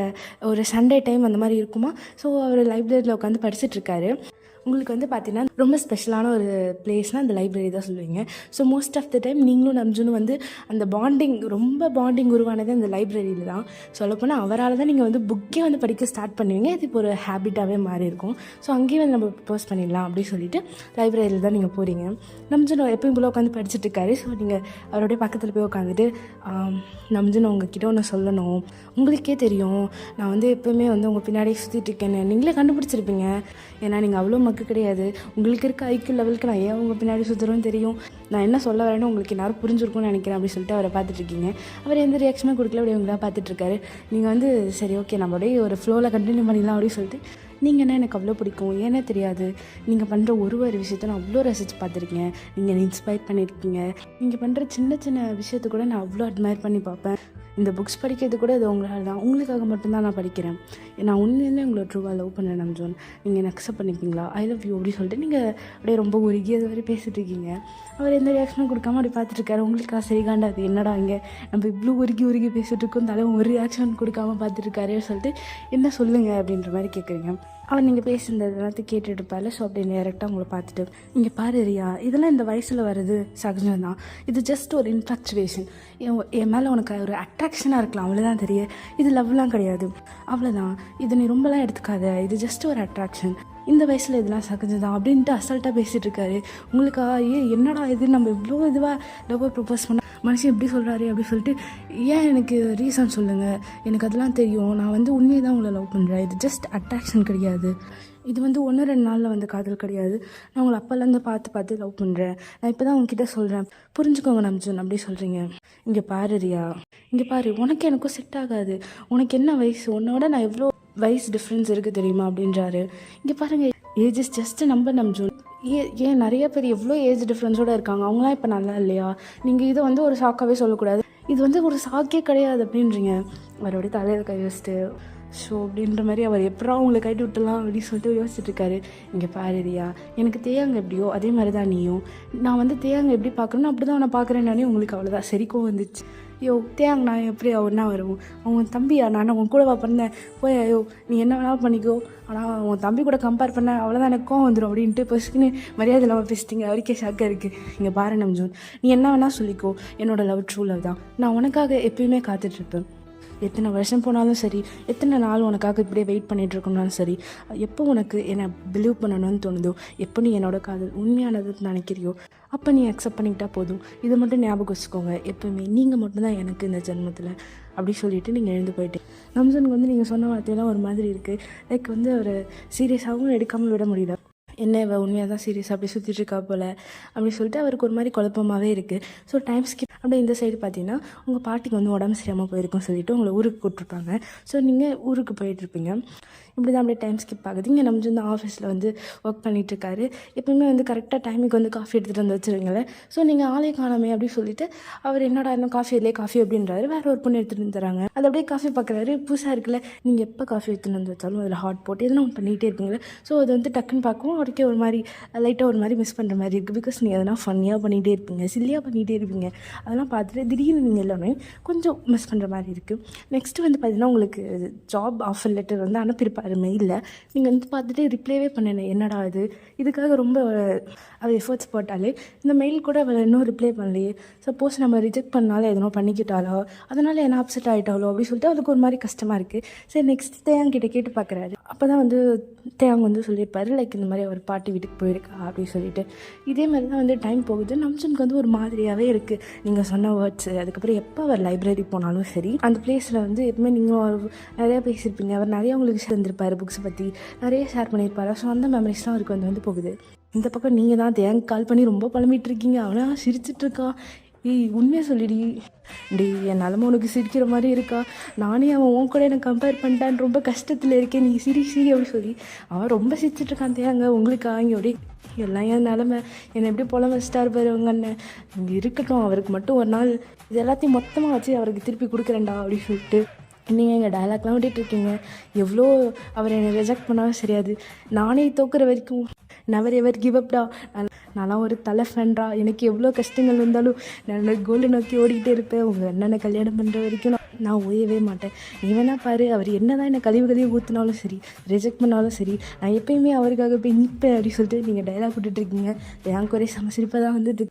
ஒரு சண்டே டைம் அந்த மாதிரி இருக்குமா. ஸோ அவர் லைப்ரரியில் உட்காந்து படிச்சுட்ருக்காரு. உங்களுக்கு வந்து பார்த்தீங்கன்னா ரொம்ப ஸ்பெஷலான ஒரு பிளேஸ்னால் அந்த லைப்ரரி தான் சொல்லுவீங்க. So most of the time நீங்களும் நம்ஜுனும் வந்து அந்த ரொம்ப பாண்டிங் உருவானது அந்த லைப்ரரியில் தான். சொல்லப்போனால் அவரால் தான் நீங்கள் வந்து புக்கே வந்து படிக்க ஸ்டார்ட் பண்ணுவீங்க. இது இப்போ ஒரு ஹேபிட்டாகவே மாறி இருக்கும். ஸோ அங்கேயே வந்து நம்ம ப்ரப்போஸ் பண்ணிடலாம் அப்படின்னு சொல்லிட்டு லைப்ரரியில் தான் நீங்கள் போகிறீங்க. நம்ஜுன் எப்பயும் போல் உட்காந்து படிச்சுட்டு இருக்காரு. ஸோ நீங்கள் அவருடைய பக்கத்தில் போய் உட்காந்துட்டு, நம்ஜுன் உங்ககிட்ட ஒன்று சொல்லணும், உங்களுக்கே தெரியும் நான் வந்து எப்போவுமே வந்து உங்கள் பின்னாடியே சுற்றிட்டு இருக்கேன்னு நீங்களே கண்டுபிடிச்சிருப்பீங்க. ஏன்னா நீங்கள் அவ்வளோ மக்கு கிடையாது. உங்களுக்கு இருக்க ஐக்கியூ லெவலுக்கு நான் ஏன் உங்கள் பின்னாடி சுற்றுறோன்னு தெரியும். நான் என்ன சொல்ல வரேன்னு உங்களுக்கு எல்லாரும் புரிஞ்சிருக்கும்னு நினைக்கிறேன் அப்படின்னு சொல்லிட்டு அவரை பார்த்துட்ருக்கீங்க. அவர் எந்த ரியாக்ஷனும் கொடுக்கல, அப்படி உங்களை பார்த்துட்ருக்காரு. நீங்கள் வந்து சரி ஓகே நம்மளுடைய ஒரு ஃப்ளோவில் கண்டினியூ பண்ணிடலாம் அப்படின்னு சொல்லிட்டு, நீங்கள் என்ன எனக்கு அவ்வளோ பிடிக்கும் ஏன்னே தெரியாது, நீங்கள் பண்ணுற ஒரு விஷயத்தை நான் அவ்வளோ ரசித்து பார்த்துருக்கேன், நீங்கள் இன்ஸ்பயர் பண்ணியிருக்கீங்க, நீங்கள் பண்ணுற சின்ன சின்ன விஷயத்தை கூட நான் அவ்வளோ அட்மையர் பண்ணி பார்ப்பேன். இந்த புக்ஸ் படிக்கிறது கூட இது உங்களால் தான், உங்களுக்காக மட்டும்தான் நான் படிக்கிறேன். நான் உண்மையிலே உங்களை ட்ரூவாக லவ் பண்ணேன் நம்ஜுன், நீங்கள் என்ன அக்செப்ட் பண்ணிப்பீங்களா, ஐ லவ் யூ அப்படி சொல்லிட்டு நீங்கள் அப்படியே ரொம்ப உருகி அது மாதிரி பேசிகிட்டு இருக்கீங்க. அவர் எந்த ரியாக்ஷனும் கொடுக்காம அப்படி பார்த்துட்ருக்காரு. உங்களுக்கு சரி காண்டாது, என்னடா இங்கே நம்ம இவ்வளோ உருகி பேசிகிட்டு இருக்கோம், தலைவன் ஒரு ரியாக்ஷன் கொடுக்காம பார்த்துட்ருக்காரு சொல்லிட்டு என்ன சொல்லுங்கள் அப்படின்ற மாதிரி கேட்குறீங்க. அவர் நீங்கள் பேசுனது எல்லாத்தையும் கேட்டுட்டு இருப்பார். ஸோ அப்படி டேரெக்டாக உங்களை பார்த்துட்டு, இங்கே பாரு ரியா, இதெல்லாம் இந்த வயசில் வர்றது சகஜம் தான், இது ஜஸ்ட் ஒரு இன்ஃபேக்சுவேஷன், என் மேலே உனக்கு ஒரு அட்ராக்ஷனாக இருக்கலாம், அவ்வளோதான் தெரியும், இது லவ்லாம் கிடையாது, அவ்வளோதான், இது நீ ரொம்பலாம் எடுத்துக்காத, இது ஜஸ்ட் ஒரு அட்ராக்ஷன், இந்த வயசில் இதெல்லாம் சகஜம் அப்படின்ட்டு அசால்ட்டாக பேசிகிட்டு இருக்காரு. உங்களுக்கா என்னடா இது, நம்ம இவ்வளோ இதுவாக லவ் ப்ரப்போஸ் பண்ண மனுஷன் எப்படி சொல்கிறாரு அப்படி சொல்லிட்டு, ஏன் எனக்கு ரீசன் சொல்லுங்கள், எனக்கு அதெல்லாம் தெரியும், நான் வந்து உண்மையை தான் உங்களை லவ் பண்ணுறேன், இது ஜஸ்ட் அட்ராக்ஷன் கிடையாது, இது வந்து 1-2 நாளில் வந்து காதல் கிடையாது, நான் உங்களை அப்போலேருந்து பார்த்து லவ் பண்ணுறேன், நான் இப்போ தான் உங்ககிட்ட சொல்கிறேன், புரிஞ்சுக்கோங்க நம்ஜுன் அப்படி சொல்கிறீங்க. இங்கே பாரு ரியா, இங்கே பாரு, உனக்கு எனக்கும் செட் ஆகாது, உனக்கு என்ன வயசு, உன்னோட நான் எவ்வளோ வயசு டிஃப்ரென்ஸ் இருக்குது தெரியுமா அப்படின்றாரு. இங்கே பாருங்கள், ஏஜ் இஸ் ஜஸ்ட் நம்பர் நம்ஜுன், ஏன் நிறைய பேர் எவ்வளோ ஏஜ் டிஃப்ரென்ஸோடு இருக்காங்க, அவங்களாம் இப்போ நல்லா இல்லையா, நீங்கள் இதை வந்து ஒரு சாக்காகவே சொல்லக்கூடாது, இது வந்து ஒரு சாக்கே கிடையாது அப்படின்றீங்க. அவருடைய தலையில் கை வச்சுட்டு ஸோ அப்படின்ற மாதிரி அவர் எப்படா உங்களை கைட்டு விட்டுலாம் அப்படின்னு சொல்லிட்டு யோசிச்சுட்டு இருக்காரு. இங்கே பாருரியா, எனக்கு தேயாங்க எப்படியோ அதே மாதிரி தான் நீயும், நான் வந்து தேயாங்க எப்படி பார்க்குறேன்னு அப்படி தான் அவனை பார்க்குறேன்னானே உங்களுக்கு அவ்வளோதான் சரிக்கும் வந்துச்சு. ஐயோ தேயாங்க நான் எப்படி ஒன்றா வருவோம், அவங்க தம்பியா, நான் உன் கூடவா பண்ணேன், போய் ஐயோ நீ என்ன வேணாலும் பண்ணிக்கோ, ஆனால் உன் தம்பி கூட கம்பேர் பண்ண அவ்வளோதான் எனக்கு கோவம் வந்துடும் அப்படின்ட்டு பசுக்குன்னு மரியாதை இல்லாமல் பேசிட்டிங்க. அவருக்கே ஷாக்காக இருக்குது. இங்கே பாரு நம்ஜுன், நீ என்ன வேணால் சொல்லிக்கோ, என்னோடய லவ் ட்ரூ லவ் தான், நான் உனக்காக எப்பயுமே காத்துட்ருப்பேன், எத்தனை வருஷம் போனாலும் சரி, எத்தனை நாள் உனக்காக இப்படியே வெயிட் பண்ணிகிட்டு இருக்கணும்னாலும் சரி, எப்போ உனக்கு என்னை பிலீவ் பண்ணணும்னு தோணுதோ, எப்போ நீ என்னோட காதல் உண்மையானதுன்னு நினைக்கிறியோ அப்போ நீ அக்செப்ட் பண்ணிக்கிட்டா போதும், இதை மட்டும் ஞாபகம் வச்சுக்கோங்க, எப்போவுமே நீங்கள் மட்டும்தான் எனக்கு இந்த ஜென்மத்தில் அப்படி சொல்லிவிட்டு நீங்கள் எழுந்து போயிட்டு. நம்ஜனுக்கு வந்து நீங்கள் சொன்ன வார்த்தையெல்லாம் ஒரு மாதிரி இருக்குது. லைக் வந்து ஒரு சீரியஸாகவும் எடுக்காமல் விட முடியல, என்ன இவ உண்மையாக தான் சீரியஸ் அப்படி சுற்றிட்டு இருக்கா போல் அப்படி சொல்லிட்டு அவருக்கு ஒரு மாதிரி குழப்பமாகவே இருக்குது. ஸோ டைம் ஸ்கிப் அப்படியே இந்த சைடு பார்த்தீங்கன்னா உங்கள் பாட்டிக்கு வந்து உடம்பு சரியாமல் போயிருக்குன்னு சொல்லிட்டு உங்களை ஊருக்கு கூப்பிட்ருப்பாங்க. ஸோ நீங்கள் ஊருக்கு போயிட்டுருப்பீங்க. இப்படி தான் அப்படியே டைம் ஸ்கிப் ஆகுது. இங்கே நம்ம வந்து ஆஃபீஸில் வந்து ஒர்க் பண்ணிகிட்ருக்காரு. எப்பவுமே வந்து கரெக்டாக டைமுக்கு வந்து காஃபி எடுத்துகிட்டு வந்து வச்சுருங்களேன். ஸோ நீங்கள் ஆளே காணாமே அப்படின்னு சொல்லிட்டு அவர் என்னடா இன்னும் காஃபி இல்லையே காஃபி அப்படின்றாரு. வேறு ஒரு பொண்ணு எடுத்துகிட்டு வந்து தராங்க. அது அப்படியே காஃபி பார்க்குறாரு, புதுசாக இருக்குல்ல, நீங்கள் எப்போ காஃபி எடுத்துகிட்டு வந்து வச்சாலும் அதில் ஹாட் போட்டு எதனா ஒன்று பண்ணிகிட்டே இருப்பீங்களே. ஸோ அது வந்து டக்குன்னு பார்க்கவும் அவருக்கு அவருக்கே ஒரு மாதிரி லைட்டாக ஒரு மாதிரி மிஸ் பண்ணுற மாதிரி இருக்குது. பிகாஸ் நீங்கள் எதனா ஃபன்னியாக பண்ணிகிட்டே இருப்பீங்க, சில்லியாக பண்ணிகிட்டே இருப்பீங்க. அதெல்லாம் பார்த்துட்டு திடீர்னு நீங்கள் எல்லாமே கொஞ்சம் மிஸ் பண்ணுற மாதிரி இருக்குது. நெக்ஸ்ட்டு வந்து பார்த்திங்கன்னா உங்களுக்கு ஜாப் ஆஃபர் லெட்டர் வந்து அனுப்பியிருப்பாரு மெயிலில். நீங்கள் வந்து பார்த்துட்டு ரிப்ளைவே பண்ணல, என்னடா இதுக்காக ரொம்ப அவள் எஃபர்ட்ஸ் போட்டாலே இந்த மெயில் கூட அவள் இன்னும் ரிப்ளை பண்ணலையே, சப்போஸ் நம்ம ரிஜெக்ட் பண்ணாலும் எதனோ பண்ணிக்கிட்டாலோ அதனால் என்ன அப்செட் ஆகிட்டாலோ அப்படின்னு சொல்லிட்டு அவளுக்கு ஒரு மாதிரி கஷ்டமாக இருக்குது. சரி நெக்ஸ்ட் தேயாங்கிட்ட கேட்டு பார்க்குறாரு. அப்போ தான் வந்து தேயாங்க வந்து சொல்லியிருப்பாரு, லைக் இந்த மாதிரி அவர் பாட்டி வீட்டுக்கு போயிருக்கா அப்படின்னு சொல்லிட்டு. இதே மாதிரி தான் வந்து டைம் போகுது. நம்ஜனுக்கு வந்து ஒரு மாதிரியாகவே இருக்குது நீங்கள் சொன்ன வேர்ட்ஸு. அதுக்கப்புறம் எப்போ அவர் லைப்ரரி போனாலும் சரி அந்த பிளேஸில் வந்து எப்பவுமே நீங்கள் நிறையா பேசியிருப்பீங்க, அவர் நிறையா உங்களுக்கு சேர்ந்துருப்பார், புக்ஸை பற்றி நிறைய ஷேர் பண்ணியிருப்பார். ஸோ அந்த மெமரிஸ்லாம் அவருக்கு வந்து போகுது. இந்த பக்கம் நீங்கள் தான் தேங்க் கால் பண்ணி ரொம்ப புலம்பிகிட்டு இருக்கீங்க, அவனா சிரிச்சிட்ருக்கான். ஏய் உண்மையாக சொல்லிடி, என் நிலமை உனக்கு சிரிக்கிற மாதிரி இருக்கா, நானே அவன் உன் கூட எனக்கு கம்பேர் பண்ணிட்டான்னு ரொம்ப கஷ்டத்தில் இருக்கேன், நீ சிரி அப்படின்னு சொல்லி அவன் ரொம்ப சிரிச்சிட்ருக்கான். தேங்க உங்களுக்கு இங்கே அப்படியே எல்லாம் என் நிலமை என்னை எப்படி புலம் வச்சுட்டா இருப்பார் உங்கள் அண்ணன், இங்கே இருக்கட்டும், அவருக்கு மட்டும் ஒரு நாள் இது எல்லாத்தையும் மொத்தமாக வச்சு அவருக்கு திருப்பி கொடுக்குறேன்டா அப்படின்னு சொல்லிட்டு நீங்கள் எங்கள் டைலாக்லாம் விட்டுட்ருக்கீங்க. எவ்வளோ அவர் என்னை ரிஜெக்ட் பண்ணாலும் சரியாது, நானே தோக்குற வரைக்கும் நெவர் எவர் கிவ் அப்டா, நான்லாம் ஒரு தலை ஃபேன்டா, எனக்கு எவ்வளோ கஷ்டங்கள் இருந்தாலும் நான் கோலை நோக்கி ஓடிக்கிட்டே இருப்பேன், உங்கள் அண்ணனை கல்யாணம் பண்ணுற வரைக்கும் நான் ஓயவே மாட்டேன். நீ வேணா பாரு, அவர் என்ன தான் என்னை கழிவு ஊற்றினாலும் சரி, ரிஜெக்ட் பண்ணாலும் சரி, நான் எப்பயுமே அவருக்காக போய் நிற்பேன் அப்படின்னு சொல்லிட்டு நீங்கள் டைலாக் விட்டுட்ருக்கீங்க. எனக்கு ஒரே சமசிரிப்பாக தான் வந்துட்டு.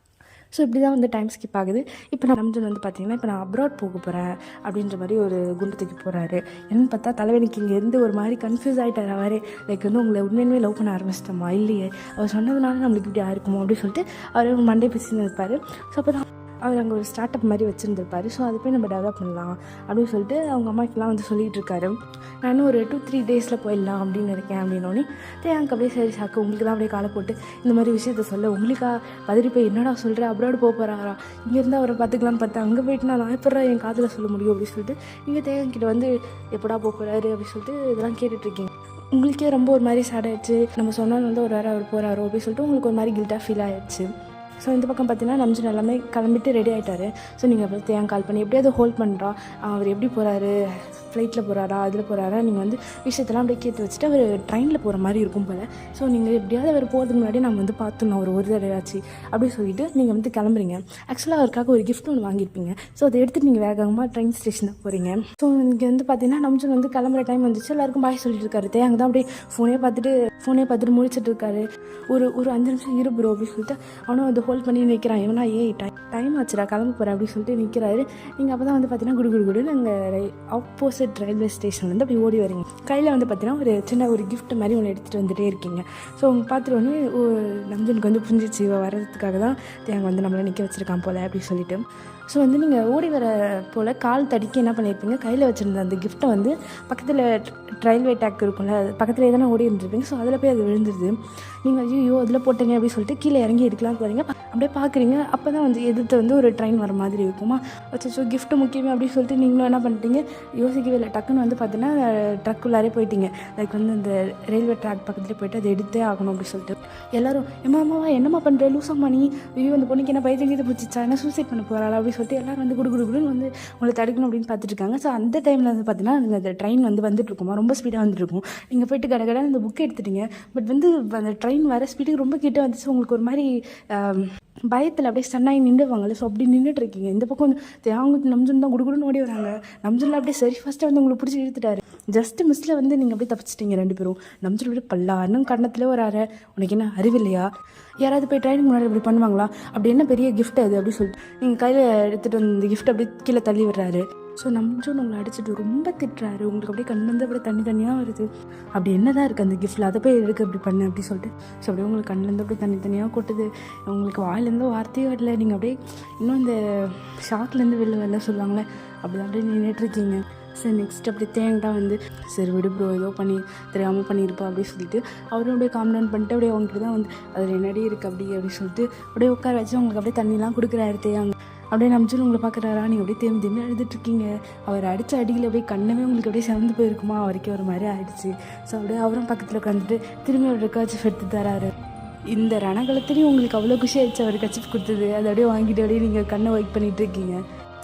ஸோ இப்படி தான் வந்து டைம் ஸ்கிப் ஆகுது. இப்போ நம்ஜன் வந்து பார்த்திங்கன்னா இப்போ நான் அப்ராட் போக போகிறேன் அப்படின்ற மாதிரி ஒரு குண்டு தூக்கி போகிறாரு. என்னென்னு பார்த்தா தலைவனுக்கு இங்கேருந்து ஒரு மாதிரி கன்ஃபியூஸ் ஆகிட்டார். அவரே லைக் வந்து உங்களை உண்மையுமே லவ் பண்ண ஆரம்பிச்சிட்டோமா இல்லையே, அவர் சொன்னதுனால நம்மளுக்கு இப்படி ஆயிருக்குமோ அப்படின்னு சொல்லிட்டு அவர் மண்டே பேசின்னு இருப்பார். ஸோ அப்போ தான் அவர் அங்கே ஒரு ஸ்டார்ட் அப் மாதிரி வச்சுருந்துருப்பாரு. ஸோ அதை போய் நம்ம டெவலப் பண்ணலாம் அப்படின்னு சொல்லிட்டு அவங்க அம்மாக்கெலாம் வந்து சொல்லிகிட்டு இருக்காரு. நான் இன்னும் ஒரு 2-3 டேஸில் போயிடலாம் அப்படின்னு இருக்கேன் அப்படின்னோடனே தேங்க் அப்படியே சரி சாக்கு உங்களுக்கு தான் அப்படியே காலை போட்டு இந்த மாதிரி விஷயத்த சொல்ல உங்களுக்கா பதறி போய் என்னடா சொல்கிறேன், அப்ராடு போக போகிறாரா, இங்கேருந்து அவரை பார்த்துக்கலான்னு பார்த்தா அங்கே போயிட்டு நான் எப்படா என் காதில் சொல்ல முடியும் அப்படின்னு சொல்லிட்டு நீங்கள் தேங்கிட்ட வந்து எப்படா போக போகிறாரு அப்படின்னு சொல்லிட்டு இதெல்லாம் கேட்டுட்ருக்கீங்க. உங்களுக்கே ரொம்ப ஒரு மாதிரி சேட் ஆகிடுச்சு. நம்ம சொன்னால் வந்து ஒரு வேறு அவர் போகிறாரோ அப்படின்னு சொல்லிட்டு உங்களுக்கு ஒரு மாதிரி கில்ட்டாக ஃபீல் ஆகிடுச்சு. ஸோ இந்த பக்கம் பார்த்தீங்கன்னா நம்ஜன் எல்லாமே கிளம்பிட்டு ரெடி ஆகிட்டாரு. ஸோ நீங்கள் அப்புறம் தேங்க கால் பண்ணி எப்படியாவது ஹோல்ட் பண்ணுறா, அவர் எப்படி போகிறாரு, ஃப்ளைட்டில் போகிறாரா அதில் போகிறாரா, நீங்கள் வந்து விஷயத்தெல்லாம் அப்படியே கேட்டு வச்சுட்டு அவர் ட்ரெயினில் போகிற மாதிரி இருக்கும் போல். ஸோ நீங்கள் எப்படியாவது அவர் போகிறதுக்கு முன்னாடி நம்ம வந்து பார்த்துணும் ஒரு தடவையாச்சு அப்படின்னு சொல்லிட்டு நீங்கள் வந்து கிளம்புறீங்க. ஆக்சுவலாக அவருக்காக ஒரு கிஃப்ட் ஒன்று வாங்கியிருப்பீங்க. ஸோ அதை எடுத்துகிட்டு நீங்கள் வேகமாக ட்ரெயின் ஸ்டேஷனுக்கு போகிறீங்க. ஸோ இங்கே வந்து பார்த்தீங்கன்னா நம்ஜன் வந்து கிளம்புற டைம் வந்துச்சு. எல்லாருக்கும் பாய் சொல்லிட்டு இருக்காரு. தேங்க தான் அப்படியே ஃபோனே பார்த்துட்டு முடிச்சுட்டு இருக்காரு. ஒரு 5 நிமிஷம் இரு ப்ரோ அப்படின்னு சொல்லிட்டு அவனும் வந்து ஹோல்ட் பண்ணி நிற்கிறான். இவனா டைம் ஆச்சுடா கிளம்ப போகிறேன் அப்படின்னு சொல்லிட்டு நிற்கிறாரு. நீங்கள் அப்போ தான் வந்து பார்த்தீங்கன்னா குடு நாங்கள் ஆப்போசிட் ரயில்வே ஸ்டேஷன்லேருந்து அப்படி ஓடி வரீங்க. கையில் வந்து பார்த்தீங்கன்னா ஒரு சின்ன ஒரு கிஃப்ட் மாதிரி ஒன்று எடுத்துகிட்டு வந்துகிட்டே இருக்கீங்க. ஸோ அவங்க பார்த்துட்டு வந்து நம்ஜனுக்கு வந்து புரிஞ்சிச்சு வர்றதுக்காக தான் தேங்க வந்து நம்மளை நிற்க வச்சுருக்கான் போல் அப்படின்னு சொல்லிட்டு. ஸோ வந்து நீங்கள் ஓடி வர போல் கால் தடிக்க என்ன பண்ணியிருப்பீங்க, கையில் வச்சுருந்த அந்த கிஃப்ட்டை வந்து பக்கத்தில் ரயில்வே டேக் இருக்கும்ல, பக்கத்தில் எதனா ஓடி இருந்துருப்பீங்க. ஸோ அதில் போய் அது விழுந்துருது. நீங்கள் ஐயோ அதில் போட்டீங்க அப்படின்னு சொல்லிட்டு கீழே இறங்கி எடுக்கலாம் போகிறீங்க. அப்படியே பார்க்குறீங்க. அப்போ தான் வந்து எதிர்த்து வந்து ஒரு ட்ரெயின் வர மாதிரி இருக்குமா. ஸோ கிஃப்ட்டு முக்கியமே அப்படின்னு சொல்லிட்டு நீங்களும் என்ன பண்ணிட்டீங்க, யோசிக்கவே இல்லை, டக்குன்னு வந்து பார்த்தீங்கன்னா ட்ரக்குள்ளாரே போயிட்டீங்க. லைக் வந்து இந்த ரயில்வே ட்ராக் பக்கத்துலேயே போய்ட்டு அதை எடுத்தே ஆகணும் அப்படின்னு சொல்லிட்டு எல்லோரும் அம்மாவா என்னம்மா பண்ணுற லூசம்மா நீ, ஐயோ அந்த பொண்ணுக்கு என்ன பைத்தியம் பிடிச்சிச்சா, என்ன சூசைட் பண்ண போகிறாள் அப்படின்னு சொல்லிட்டு எல்லோரும் வந்து குடுன்னு வந்து உங்களை தடுக்கணும் அப்படின்னு பார்த்துட்டு இருக்காங்க. ஸோ அந்த டைமில் வந்து பார்த்தீங்கன்னா அந்த ட்ரெயின் வந்து வந்துட்டு இருக்குமா, ரொம்ப ஸ்பீடாக வந்துட்டு இருக்கும். நீங்கள் போய்ட்டு கடை அந்த புக்கை எடுத்துட்டீங்க. பட் வந்து அந்த ட்ரெயின் வர ஸ்பீடுக்கு ரொம்ப கிட்ட வந்துச்சு. உங்களுக்கு ஒரு மாதிரி பயத்தில் அப்படியே ஸ்டன்னாகி நின்றுவாங்கல்ல. ஸோ அப்படி நின்றுட்டு இருக்கீங்க. இந்த பக்கம் வந்து அவங்க நம்ஜன் தான் குடுன்னு ஓடி வராங்க. நம்ஜனில் அப்படியே சரி ஃபஸ்ட்டாக வந்து உங்களுக்கு பிடிச்சி இழுத்துட்டாரு. ஜஸ்ட்டு மிஸ்ஸில் வந்து நீங்கள் அப்படியே தப்பிச்சிட்டிங்க 2 பேரும். நம்ஜன் அப்படியே பல்லாருன்னு கண்ணத்தில் வராரு. உனக்கு என்ன அறிவில்லையா, யாராவது போய் ட்ரெயினுக்கு முன்னாடி இப்படி பண்ணுவாங்களா, அப்படி என்ன பெரிய கிஃப்ட் அது அப்படின்னு சொல்லிட்டு நீங்கள் கையில் எடுத்துகிட்டு வந்து இந்த கிஃப்ட் அப்படியே கீழே தள்ளி விடுறாரு. ஸோ நம்ஜன் உங்களை அடிச்சுட்டு ரொம்ப திட்டுறாரு. உங்களுக்கு அப்படியே கண்ணு வந்து அப்படியே தனியாக வருது. அப்படி என்ன தான் இருக்குது அந்த கிஃப்ட்டில், அதை போய் எடுக்க அப்படி பண்ணு அப்படி சொல்லிட்டு. ஸோ அப்படியே உங்களுக்கு கண்ணுலேருந்து அப்படியே தனியாக கொட்டுது. உங்களுக்கு வாயிலேருந்து வார்த்தையே வரல. நீங்கள் அப்படியே இன்னும் இந்த ஷாக்லேருந்து வெளில சொல்லுவாங்களே அப்படி தான் அப்படியே நின்றுட்டுருக்கீங்க. சரி நெக்ஸ்ட் அப்படி தேங்கதான் வந்து சரி விடு ப்ரோ ஏதோ தெரியாமல் பண்ணியிருப்பா அப்படின்னு சொல்லிட்டு அவரும் அப்படியே காம் டவுன் பண்ணிட்டு அப்படியே அவங்ககிட்ட தான் வந்து அதில் என்னடி இருக்குது அப்படின்னு சொல்லிட்டு அப்படியே உட்கார வச்சு அவங்களுக்கு அப்படியே தண்ணிலாம் கொடுக்குறாரு தேங்க. அப்படியே நம்ஜன் உங்களை பார்க்குறாரா, நீங்கள் அப்படியே தேம்பி எழுதிட்டுருக்கீங்க. அவர் அடித்த அடியில் அப்படியே கண்ணவே உங்களுக்கு அப்படியே சிறந்து போயிருக்குமா, அவருக்கே ஒரு மாதிரி ஆகிடுச்சு. ஸோ அப்படியே அவரும் பக்கத்தில் உட்காந்துட்டு திரும்பி அவரோட கர்ச்சிஃப் எடுத்து தராரு. இந்த ரணகலத்துலேயும் உங்களுக்கு அவ்வளோ குஷி ஆயிடுச்சு அவர் கர்ச்சிஃப் கொடுத்தது. அதை அப்படியே வாங்கிட்டு அப்படியே நீங்கள் கண்ணை ஒர்க் பண்ணிகிட்டு இருக்கீங்க.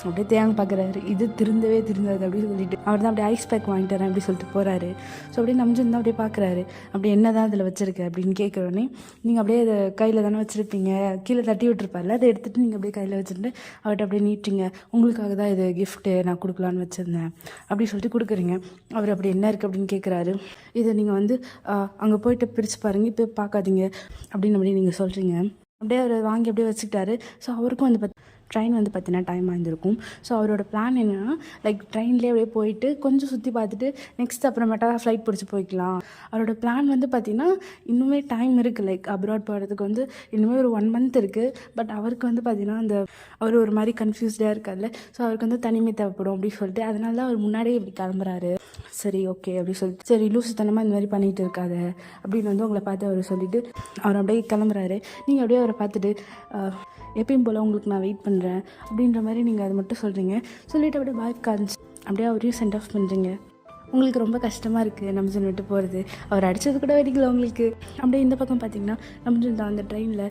அப்படியே தேங்க பார்க்குறாரு. இது திருந்தவே திருந்தாது அப்படின்னு சொல்லிட்டு அவர் தான் அப்படியே ஐஸ் பேக் வாங்கிட்டு வரேன் அப்படின்னு சொல்லிட்டு போகிறாரு. ஸோ அப்படியே நம்ஜன் தான் அப்படியே பார்க்குறாரு. அப்படி என்ன தான் அதில் வச்சுருக்க அப்படின்னு கேட்குறோன்னே, நீங்கள் அப்படியே அதை கையில் தானே வச்சுருப்பீங்க, கீழே தட்டி விட்டுருப்பார்ல, அதை எடுத்துகிட்டு நீங்கள் அப்படியே கையில் வச்சுட்டு அவர்கிட்ட அப்படியே நீட்டிங்க. உங்களுக்காக தான் இது கிஃப்ட்டு நான் கொடுக்கலான்னு வச்சுருந்தேன் அப்படின்னு சொல்லிட்டு கொடுக்குறீங்க. அவர் அப்படி என்ன இருக்குது அப்படின்னு கேட்குறாரு. இதை நீங்கள் வந்து அங்கே போயிட்டு பிரித்து பாருங்கள், இப்போ பார்க்காதீங்க அப்படின்னு அப்படியே நீங்கள் சொல்கிறீங்க. அப்படியே அவர் வாங்கி அப்படியே வச்சுக்கிட்டாரு. ஸோ அவருக்கும் வந்து ட்ரெயின் வந்து பார்த்தீங்கன்னா டைம் ஆகிருக்கும். ஸோ அவரோட பிளான் என்னென்னா, லைக் ட்ரெயின்லேயே அப்படியே போயிட்டு கொஞ்சம் சுற்றி பார்த்துட்டு நெக்ஸ்ட் அப்புறமேட்டா ஃப்ளைட் பிடிச்சி போய்க்கலாம். அவரோட பிளான் வந்து பார்த்திங்கன்னா இன்னுமே டைம் இருக்குது. லைக் அப்ராட் போகிறதுக்கு வந்து இன்னுமே ஒரு 1 மந்த் இருக்குது. பட் அவருக்கு வந்து பார்த்திங்கன்னா அவர் ஒரு மாதிரி கன்ஃபியூஸ்டாக இருக்கார்ல. ஸோ அவருக்கு வந்து தனிமை தேவைப்படும் அப்படின்னு சொல்லிட்டு அதனால தான் அவர் முன்னாடியே இப்படி கிளம்புறாரு. சரி ஓகே அப்படின்னு சொல்லிட்டு, சரி லூசுத்தனமாக இந்த மாதிரி பண்ணிகிட்டு இருக்காத அப்படின்னு வந்து உங்களை பார்த்து அவர் சொல்லிவிட்டு அவர் அப்படியே கிளம்புறாரு. நீங்கள் அப்படியே அவரை பார்த்துட்டு எப்பயும் போல் உங்களுக்கு நான் வெயிட் பண்ணுறேன் அப்படின்ற மாதிரி நீங்கள் அதை மட்டும் சொல்கிறீங்க. சொல்லிவிட்டு அப்படியே பாய் காமிச்சு அப்படியே அவரையும் சென்ட் ஆஃப் பண்ணுறீங்க. உங்களுக்கு ரொம்ப கஷ்டமாக இருக்குது நம்ஜன் விட்டு போகிறது. அவர் அடித்தது கூட வெடிக்கல உங்களுக்கு. அப்படியே இந்த பக்கம் பார்த்திங்கன்னா நம்ஜன் தான் அந்த ட்ரெயினில்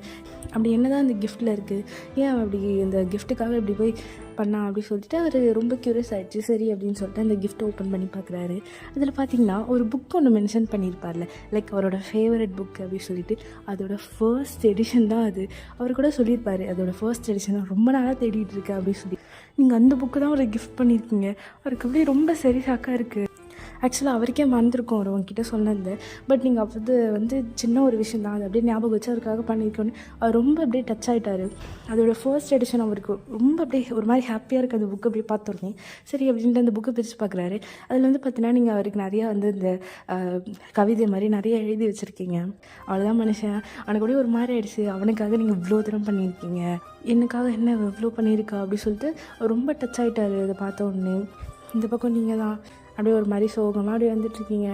அப்படி என்ன தான் அந்த கிஃப்ட்டில் இருக்குது, ஏன் அப்படி இந்த கிஃப்ட்டுக்காக இப்படி போய் பண்ணா அப்படின்னு சொல்லிட்டு அவர் ரொம்ப க்யூரியஸ் ஆகிடுச்சு. சரி அப்படின்னு சொல்லிட்டு அந்த கிஃப்ட்டை ஓப்பன் பண்ணி பார்க்குறாரு. அதில் பார்த்திங்கன்னா ஒரு புக் ஒன்று மென்ஷன் பண்ணியிருப்பார்ல, லைக் அவரோட ஃபேவரட் புக் அப்படின்னு சொல்லிட்டு அதோட ஃபர்ஸ்ட் எடிஷன் தான் அது. அவர் கூட சொல்லியிருப்பார், அதோட ஃபர்ஸ்ட் எடிஷன் தான் ரொம்ப நாளாக தேடிட்டு இருக்கேன் அப்படின்னு சொல்லி. நீங்கள் அந்த புக்கு தான் ஒரு கிஃப்ட் பண்ணியிருக்கீங்க. அவருக்கு அப்படியே ரொம்ப சரி ஷாக்காக இருக்குது. ஆக்சுவலாக அவருக்கே மறந்துருக்கும் அவர் உங்ககிட்ட சொன்னது. பட் நீங்கள் அது வந்து சின்ன ஒரு விஷயம் தான், அது அப்படியே ஞாபகம் வச்சு அவருக்காக பண்ணியிருக்கோன்னு அவர் ரொம்ப அப்படியே டச் ஆகிட்டார். அதோட ஃபர்ஸ்ட் எடிஷன் அவருக்கு ரொம்ப அப்படியே ஒரு மாதிரி ஹாப்பியாக இருக்குது. அந்த புக்கு அப்படியே பார்த்துருக்கேன். சரி அப்படின்ட்டு அந்த புக்கை பிரித்து பார்க்குறாரு. அதில் வந்து பார்த்தீங்கன்னா நீங்கள் அவருக்கு நிறையா வந்து இந்த கவிதை மாதிரி நிறைய எழுதி வச்சுருக்கீங்க. அவ்வளோதான் மனுஷன் அவனுக்கு அப்படியே ஒரு மாதிரி ஆயிடுச்சு. அவனுக்காக நீங்கள் இவ்வளோ தூரம் பண்ணியிருக்கீங்க, எனக்காக என்ன இவ்வளோ பண்ணியிருக்கா அப்படின்னு சொல்லிட்டு அவர் ரொம்ப டச் ஆகிட்டார் அதை பார்த்த உடனே. இந்த பக்கம் நீங்கள் தான் அப்படியே ஒரு மாதிரி சோகமாக அப்படியே வந்துட்டுருக்கீங்க.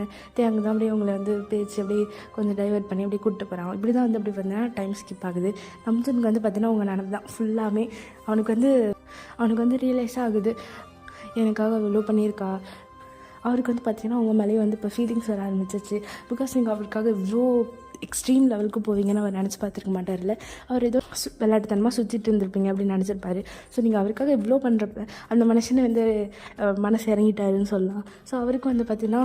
அங்கே தான் அப்படியே உங்களை வந்து பேச்சு அப்படியே கொஞ்சம் டைவெர்ட் பண்ணி அப்படியே கூப்பிட்டு போகிறான். இப்படி தான் வந்து அப்படி பார்த்தீங்கன்னா டைம் ஸ்கிப் ஆகுது. நம்ஜனுக்கு வந்து பார்த்தீங்கன்னா உங்கள் நினைப்பு தான் ஃபுல்லாமே. அவனுக்கு வந்து ரியலைஸ் ஆகுது, எனக்காக இவ்வளோ பண்ணியிருக்கா. அவருக்கு வந்து பார்த்தீங்கன்னா உங்கள் மேலேயே வந்து இப்போ ஃபீலிங்ஸ் வர ஆரம்பிச்சிச்சு. பிகாஸ் நீங்கள் அவருக்காக இவ்வளோ எக்ஸ்ட்ரீம் லெவலுக்கு போவீங்கன்னு அவர் நினச்சி பார்த்துருக்க மாட்டார்ல. அவர் ஏதோ விளையாட்டுத்தனமாக சுற்றிட்டு இருந்திருப்பீங்க அப்படின்னு நினச்சிருப்பாரு. ஸோ நீங்கள் அவருக்காக இவ்வளோ பண்ணுறப்ப அந்த மனுஷனை வந்து மனசு இறங்கிட்டாருன்னு சொல்லலாம். ஸோ அவருக்கு வந்து பார்த்திங்கன்னா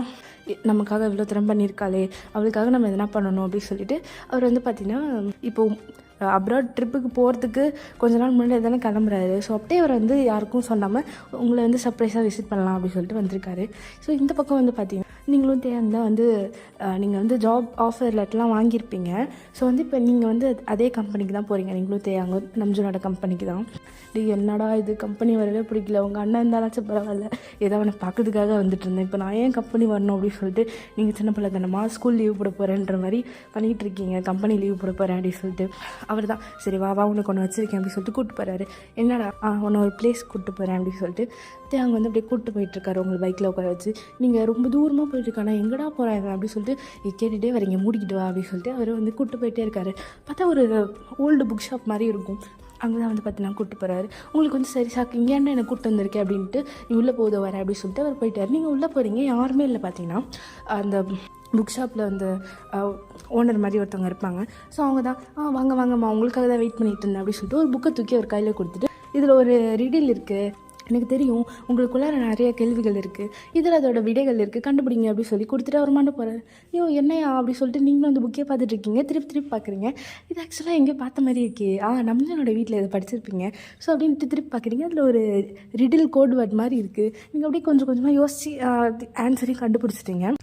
நமக்காக இவ்வளோ திறம் பண்ணியிருக்காளே, அவளுக்காக நம்ம எதனா பண்ணணும் அப்படின்னு சொல்லிட்டு அவர் வந்து பார்த்திங்கன்னா இப்போது அப்ராட் ட்ரிப்புக்கு போகிறதுக்கு கொஞ்ச நாள் முன்னாடி தானே கிளம்புறாரு. ஸோ அப்படியே அவர் வந்து யாருக்கும் சொல்லாமல் உங்களை வந்து சர்ப்ரைஸாக விசிட் பண்ணலாம் அப்படின்னு சொல்லிட்டு வந்திருக்காரு. ஸோ இந்த பக்கம் வந்து பார்த்தீங்கன்னா நீங்களும் தேவையாக வந்து நீங்கள் வந்து ஜாப் ஆஃபர் லெட்டர்லாம் வாங்கியிருப்பீங்க. ஸோ வந்து இப்போ நீங்கள் வந்து அதே கம்பெனிக்கு தான் போகிறீங்க. நீங்களும் தேவையாங்க நம்ஜனோட கம்பெனிக்கு தான். என்னடா இது கம்பெனி வரவே பிடிக்கல, உங்கள் அண்ணன் இருந்தாலும் பரவாயில்ல, ஏதோ அவனை பார்க்கறதுக்காக வந்துட்டு இருந்தேன், இப்போ நான் ஏன் கம்பெனி வரணும் அப்படின்னு சொல்லிட்டு நீங்கள் சின்ன பிள்ளை தானம்மா ஸ்கூல் லீவ் போட போகிறேன்ற மாதிரி பண்ணிகிட்டு இருக்கீங்க. கம்பெனி லீவ் போட போகிறேன் அப்படின்னு சொல்லிட்டு அவர் தான் சரி வா உனக்கு ஒன்று வச்சுருக்கேன் அப்படின்னு சொல்லிட்டு கூப்பிட்டு போகிறாரு. என்னடா உன்னை ஒரு பிளேஸ் கூப்பிட்டு போகிறேன் அப்படின்னு சொல்லிட்டு அங்கே வந்து அப்படியே கூப்பிட்டு போயிட்டுருக்காரு. உங்களை பைக்கில் உட்கார வச்சு நீங்கள் ரொம்ப தூரமாக போயிட்டுருக்கானா, எங்கடா போகிறாங்க அப்படின்னு சொல்லிட்டு கேட்டுகிட்டே வரீங்க, மூடிக்கிட்டு வா அப்படின்னு சொல்லிட்டு அவர் வந்து கூப்பிட்டு போயிட்டே இருக்காரு. பார்த்தா ஒரு ஓல்டு புக் ஷாப் மாதிரி இருக்கும். அங்கே தான் வந்து பார்த்தீங்கன்னா கூப்பிட்டு போகிறாரு. உங்களுக்கு வந்து சரி சாக்கு இங்கே என்ன எனக்கு கூப்பிட்டு வந்திருக்கேன் அப்படின்ட்டு நீ உள்ளே போத வர அப்படின்னு சொல்லிட்டு அவர் போயிட்டார். நீங்கள் உள்ளே போகிறீங்க, யாருமே இல்லை. பார்த்தீங்கன்னா அந்த புக் ஷாப்பில் வந்து ஓனர் மாதிரி ஒருத்தவங்க இருப்பாங்க. ஸோ அவங்க தான் வாங்க வாங்கம்மா உங்களுக்காக தான் வெயிட் பண்ணிட்டு இருந்தேன் அப்படின்னு சொல்லிட்டு ஒரு புக்கை தூக்கி அவர் கையில் கொடுத்துட்டு இதில் ஒரு ரிடில் இருக்குது, எனக்கு தெரியும் உங்களுக்குள்ளார நிறைய கேள்விகள் இருக்குது, இதில் அதோட விடைகள் இருக்குது, கண்டுபிடிங்க அப்படின்னு சொல்லி கொடுத்துட்டு அவர் மாண்டு போகிறார். ஐயோ என்னையா அப்படின்னு சொல்லிட்டு நீங்களும் அந்த புக்கே பார்த்துட்ருக்கீங்க, திருப்பி பார்க்குறீங்க. இது ஆக்சுவலாக எங்கேயோ பார்த்த மாதிரி இருக்கே, நம்மளோட வீட்டில் இதை படிச்சிருப்பீங்க. ஸோ அப்படின்ட்டு திருப்பி பார்க்குறீங்க, அதில் ஒரு ரிடில் கோட் வேர்ட் மாதிரி இருக்குது. நீங்கள் அப்படியே கொஞ்சம் கொஞ்சமாக யோசித்து ஆன்சரையும் கண்டுபிடிச்சிட்டிங்க.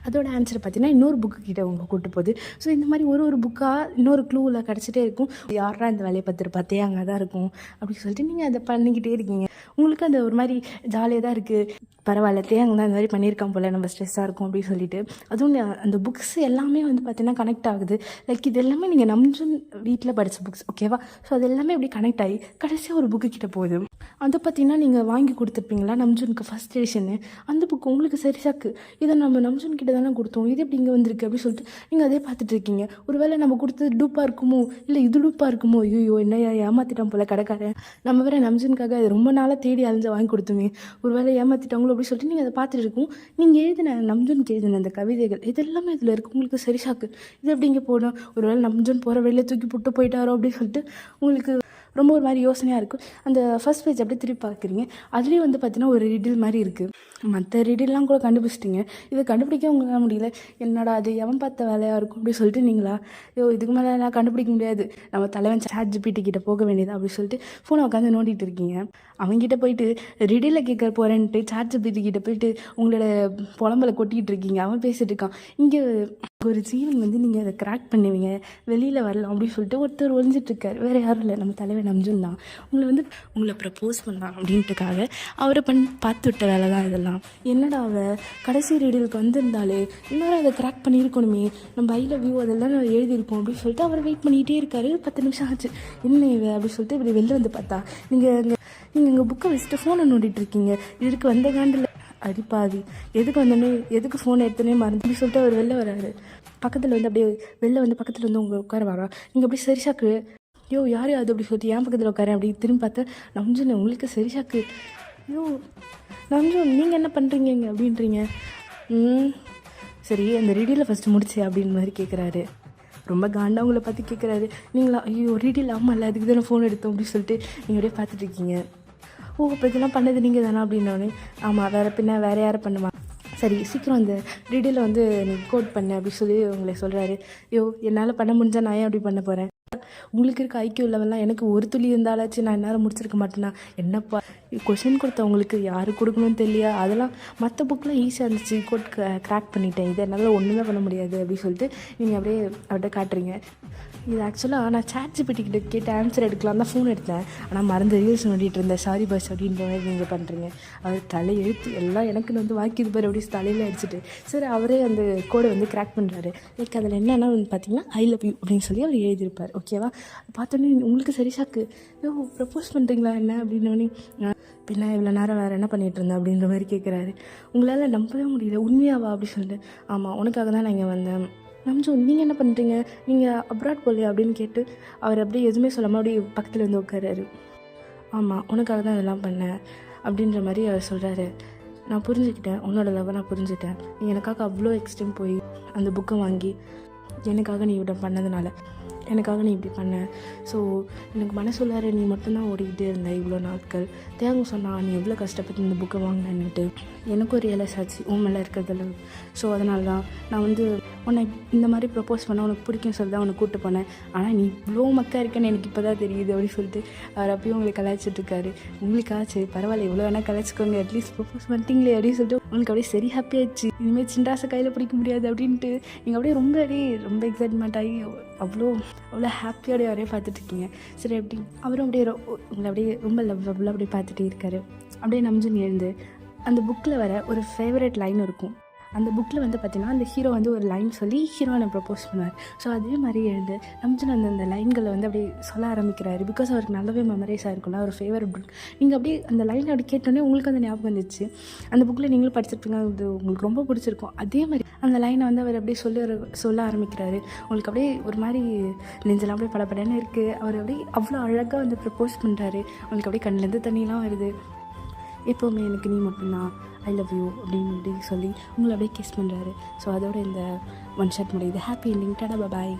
அதோட ஆன்சர் பார்த்தீங்கன்னா இன்னொரு புக்கு கிட்ட உங்களை கூட்டு போகுது. ஸோ இந்த மாதிரி ஒரு புக்காக இன்னொரு க்ளூவில் கிடச்சிட்டே இருக்கும். யாரா இந்த வேலையை பார்த்துருப்பாத்தே அங்கே தான் இருக்கும் அப்படின்னு சொல்லிட்டு நீங்கள் அதை பண்ணிக்கிட்டே இருக்கீங்க. உங்களுக்கு அந்த ஒரு மாதிரி ஜாலியாக தான் இருக்குது. பரவாயில்ல தேங்க தான் இந்த மாதிரி பண்ணியிருக்கான் போல், நம்ம ஸ்ட்ரெஸ்ஸாக இருக்கும் அப்படின்னு சொல்லிட்டு. அதுவும் அந்த புக்ஸ் எல்லாமே வந்து பார்த்தீங்கன்னா கனெக்ட் ஆகுது. லைக் இது எல்லாமே நீங்கள் நம்ஜன் வீட்டில் படித்த புக்ஸ், ஓகேவா? ஸோ அது எல்லாமே இப்படி கனெக்ட் ஆகி கடைசியாக ஒரு புக்கு கிட்ட போகுது. அதை பார்த்தீங்கன்னா நீங்கள் வாங்கி கொடுத்துருப்பீங்களா நம்ஜனுக்கு ஃபஸ்ட் எடிஷனு. அந்த புக்கு உங்களுக்கு சரிசாக்கு, இதை நம்ம நம்ஜன் கிட்ட தானே கொடுத்தோம், இது எப்படி இங்கே வந்திருக்கு அப்படின்னு சொல்லிட்டு நீங்கள் அதே பார்த்துட்டு இருக்கீங்க. ஒரு வேளை நம்ம கொடுத்தது டூப்பாக இருக்குமோ, இல்லை இது டூப்பாக இருக்குமோ, ஐயோ என்னையா ஏமாற்றிட்டான் போல் கடைக்காரன், நம்ம வேறு நம்ஜனுக்காக அது ரொம்ப நாளாக தேடி அலைஞ்சு வாங்கி கொடுத்துமே, ஒரு வேளை ஏமாற்றிட்டாங்களோ அப்படின்னு சொல்லிட்டு நீங்கள் அதை பார்த்துட்டு இருக்கும். நீங்கள் எழுதின நம்ஜனுக்கு எழுதின அந்த கவிதைகள் இது எல்லாமே இதில் இருக்குது. உங்களுக்கு சரிசாக்கு, இது எப்படி இங்கே போனோம், ஒரு வேளை நம்ஜன் போகிற வெளியில் தூக்கி போட்டு போயிட்டாரோ அப்படின்னு சொல்லிட்டு உங்களுக்கு ரொம்ப ஒரு மாதிரி யோசனையாக இருக்கும். அந்த ஃபர்ஸ்ட் பேஜ் அப்படியே திருப்பி பார்க்குறீங்க, அதுலேயும் வந்து பார்த்தீங்கன்னா ஒரு ரிடில் மாதிரி இருக்குது. மற்ற ரீடிலாம் கூட கண்டுபிடிச்சிட்டிங்க, இதை கண்டுபிடிக்க உங்களால் முடியல. என்னடா அது எவன் பார்த்த வேலையாக இருக்கும் அப்படி சொல்லிட்டு நீங்களா, இதுக்கு மேலே நான் கண்டுபிடிக்க முடியாது, நம்ம தலைவன் ChatGPT கிட்ட போக வேண்டியதா அப்படி சொல்லிட்டு ஃபோனை உட்காந்து நோண்டிட்டு இருக்கீங்க. அவங்ககிட்ட போயிட்டு ரீடில் கேட்க போகிறேன்ட்டு ChatGPT கிட்ட போயிட்டு உங்களோட புலம்பலை கொட்டிகிட்டு இருக்கீங்க. அவன் பேசிகிட்டு இருக்கான். இங்கே ஒரு ஜீவன் வந்து நீங்கள் அதை கிராக் பண்ணுவீங்க, வெளியில் வரலாம் அப்படின்னு சொல்லிட்டு ஒருத்தர் ஒழிஞ்சிட்ருக்கார். வேறு யாரும் இல்லை, நம்ம தலைவன் நம்ஜுன் தான். உங்களை ப்ரப்போஸ் பண்ணலாம் அப்படின்ட்டுக்காக அவரை பார்த்து விட்ட வேலை தான் இதெல்லாம். என்னடா கடைசி ரீடிலுக்கு வந்திருந்தாலே இன்னொரு அதை கிராக் பண்ணியிருக்கணுமே, நம்ம ஐ லவ் யூ அதெல்லாம் நான் எழுதியிருக்கோம் அப்படின்னு சொல்லிட்டு அவர் வெயிட் பண்ணிகிட்டே இருக்காரு. 10 நிமிஷம் ஆச்சு, என்ன அப்படின்னு சொல்லிட்டு இப்படி வெளில வந்து பார்த்தா நீங்கள் எங்கள் புக்கை வச்சுட்டு ஃபோனை நோண்டிட்டு இருக்கீங்க. இதுக்கு வந்த காண்டில் அடிப்பாதி, எதுக்கு வந்தோடனே எதுக்கு ஃபோனை எடுத்தோன்னே மறந்து சொல்லிட்டு அவர் வெளில வராரு. பக்கத்தில் வந்து அப்படியே வெளில வந்து பக்கத்தில் வந்து உங்கள் உட்கார வரா. நீங்கள் அப்படியே சரிசாக்கு, யார் அது அப்படி சொல்லிட்டு என் பக்கத்தில் உட்காரேன் அப்படி திரும்பி பார்த்தா நம்ஜுன், உங்களுக்கு சரிசாக்கு. நம்ஜுன் நீங்கள் என்ன பண்ணுறீங்க அப்படின்றீங்க. சரி அந்த ரீடியில் ஃபஸ்ட்டு முடிச்சு அப்படின்னு மாதிரி கேட்குறாரு. ரொம்ப காண்டா உங்களை பார்த்து கேட்குறாரு. நீங்களா, ஐயோ ரீடியில் ஆமாம் இல்லை, அதுக்கு தானே ஃபோன் எடுத்தோம் அப்படின்னு சொல்லிட்டு நீங்கள் அப்படியே பார்த்துட்ருக்கீங்க. இப்போ இதெல்லாம் பண்ணது நீங்கள் தானே அப்படின்னோடனே, ஆமாம் வேறு யாரை பண்ணுமா, சரி சீக்கிரம் அந்த ரீடியில் வந்து நீ கோட் பண்ண அப்படின்னு சொல்லி உங்களை சொல்கிறாரு. என்னால் பண்ண முடிஞ்சால் நான் ஏன் அப்படி பண்ண போகிறேன், உங்களுக்கு இருக்க ஐக்கியம் லெவல்லாம் எனக்கு ஒரு துளி இருந்தாலாச்சு நான் என்னால் முடிச்சிருக்க மாட்டேன்னா. என்னப்பா கொஷின் கொடுத்தவங்களுக்கு யார் கொடுக்கணும்னு தெரியலையா, அதெல்லாம் மற்ற புக்கெலாம் ஈஸியாக இருந்துச்சு, கோட் கிராக் பண்ணிட்டேன், இதை என்னால் ஒன்றுமே பண்ண முடியாது அப்படின்னு சொல்லிட்டு நீங்கள் அப்படியே அவர்கிட்ட காட்டுறீங்க. இது ஆக்சுவலாக நான் ChatGPT கிட்ட கேட்டு ஆன்சர் எடுக்கலாம் தான் ஃபோன் எடுத்தேன், ஆனால் மறந்து ரீல்ஸ் நோண்டிகிட்டு இருந்தேன், சாரி பஸ் அப்படின்ற மாதிரி நீங்கள் பண்ணுறீங்க. அவர் தலை எழுத்து எல்லாம் எனக்குன்னு வந்து வாக்கிது பாரு அப்படி தலையில் அடிச்சுட்டு சரி அவரே அந்த கோடை வந்து கிராக் பண்ணுறாரு. லைக் அதில் என்னென்னா வந்து பார்த்தீங்கன்னா ஐ லவ் யூ அப்படின்னு சொல்லி அவர் எழுதியிருப்பார். ஓகேவா, பார்த்தோன்னே உங்களுக்கு சரி ஷாக்கு, ப்ரப்போஸ் பண்ணுறீங்களா என்ன அப்படின்னோடனே, பின்ன இவ்வளோ நேரம் வேறு என்ன பண்ணிகிட்டு இருந்தேன் அப்படின்ற மாதிரி கேட்குறாரு. உங்களால் நம்பவே முடியல, உண்மையாவா அப்படி சொல்லிட்டு, ஆமாம் உனக்காக தான் நான் இங்கே வந்தேன். நம்ஜுன் நீங்கள் என்ன பண்ணுறீங்க, நீங்கள் அப்ராட் போகலையா அப்படின்னு கேட்டு அவர் அப்படியே எதுவுமே சொல்லாமல் அப்படியே பக்கத்தில் வந்து உட்காராரு. ஆமாம் உனக்காக தான் இதெல்லாம் பண்ணேன் அப்படின்ற மாதிரி அவர் சொல்கிறாரு. நான் புரிஞ்சுக்கிட்டேன், உன்னோட லவ்வை நான் புரிஞ்சுட்டேன். நீ எனக்காக அவ்வளோ எக்ஸ்ட்ரீம் போய் அந்த புக்கை வாங்கி எனக்காக நீ இப்படி பண்ணதுனால எனக்காக நீ இப்படி பண்ண. ஸோ எனக்கு மனசுள்ளார நீ மட்டும்தான் ஓடிக்கிட்டே இருந்த இவ்வளோ நாட்கள். தேங்க சொன்னா நீ எவ்வளோ கஷ்டப்பட்டு இந்த புக்கை வாங்கினேன்னுட்டு எனக்கும் ரியலைஸ் ஆச்சு உன் மேலே இருக்கிறதுல. ஸோ அதனால தான் நான் வந்து உன்னை இந்த மாதிரி ப்ரப்போஸ் பண்ண உனக்கு பிடிக்கும் சொல்லி தான் உன்னை கூப்பிட்டு போனேன். ஆனால் நீ இவ்வளோ மக்கா இருக்கேன்னு எனக்கு இப்போ தான் தெரியுது அப்படின்னு சொல்லிட்டு அவர் அப்பயும் உங்களுக்கு கலாய்ச்சிட்ருக்காரு. உங்களுக்காச்சு பரவாயில்ல, இவ்வளோ வேணால் கலாய்ச்சிக்கோங்க, அட்லீஸ்ட் ப்ரப்போஸ் பண்ணிட்டீங்களே அப்படின்னு சொல்லிட்டு உங்களுக்கு அப்படியே சரி ஹாப்பியாகிடுச்சு. இனிமேல் சின்ராசை கையில் பிடிக்க முடியாது அப்படின்ட்டு நீங்கள் அப்படியே ரொம்ப எக்ஸைட்மெண்ட் ஆகி அவ்வளோ ஹாப்பியோடைய அவரே பார்த்துட்ருக்கீங்க. சரி எப்படி அவரும் அப்படியே உங்களை அப்படியே ரொம்ப லவ்வபுல்லாக அப்படியே பார்த்துட்டே இருக்காரு. அப்படியே நம்ஜுன் எழுந்து அந்த புக்கில் வர ஒரு ஃபேவரட் லைன் இருக்கும். அந்த புக்கில் வந்து பார்த்திங்கன்னா அந்த ஹீரோ வந்து ஒரு லைன் சொல்லி ஹீரோனை ப்ரப்போஸ் பண்ணுவார். ஸோ அதே மாதிரி எழுந்து நம்ஜுன் அந்த லைன்களை வந்து அப்படியே சொல்ல ஆரம்பிக்கிறாரு. பிகாஸ் அவருக்கு நல்லாவே மெமரைஸாக இருக்கும்ல ஒரு ஃபேவரட் புக். நீங்கள் அப்படியே அந்த லைன் அப்படி கேட்டோன்னே உங்களுக்கு அந்த ஞாபகம் வந்துச்சு. அந்த புக்கில் நீங்களும் படிச்சிருப்பீங்க, அது உங்களுக்கு ரொம்ப பிடிச்சிருக்கும். அதே மாதிரி அந்த லைனை வந்து அவர் அப்படியே சொல்ல ஆரம்பிக்கிறாரு. உங்களுக்கு அப்படியே ஒரு மாதிரி நெஞ்செல்லாம் அப்படியே படப்படன்னு இருக்குது. அவர் அப்படியே அவ்வளோ அழகாக வந்து ப்ரப்போஸ் பண்ணுறாரு. உங்களுக்கு அப்படியே கண்ணிலேருந்து தண்ணியெலாம் வருது. எப்போவுமே எனக்கு நீ மட்டும்தான், ஐ லவ் யூ அப்படின்னு சொல்லி உங்களை அப்படியே கிஸ் பண்ணுறாரு. ஸோ அதோட இந்த ஒன் ஷாட் முடியுது. Happy ending. டாடா பாய்.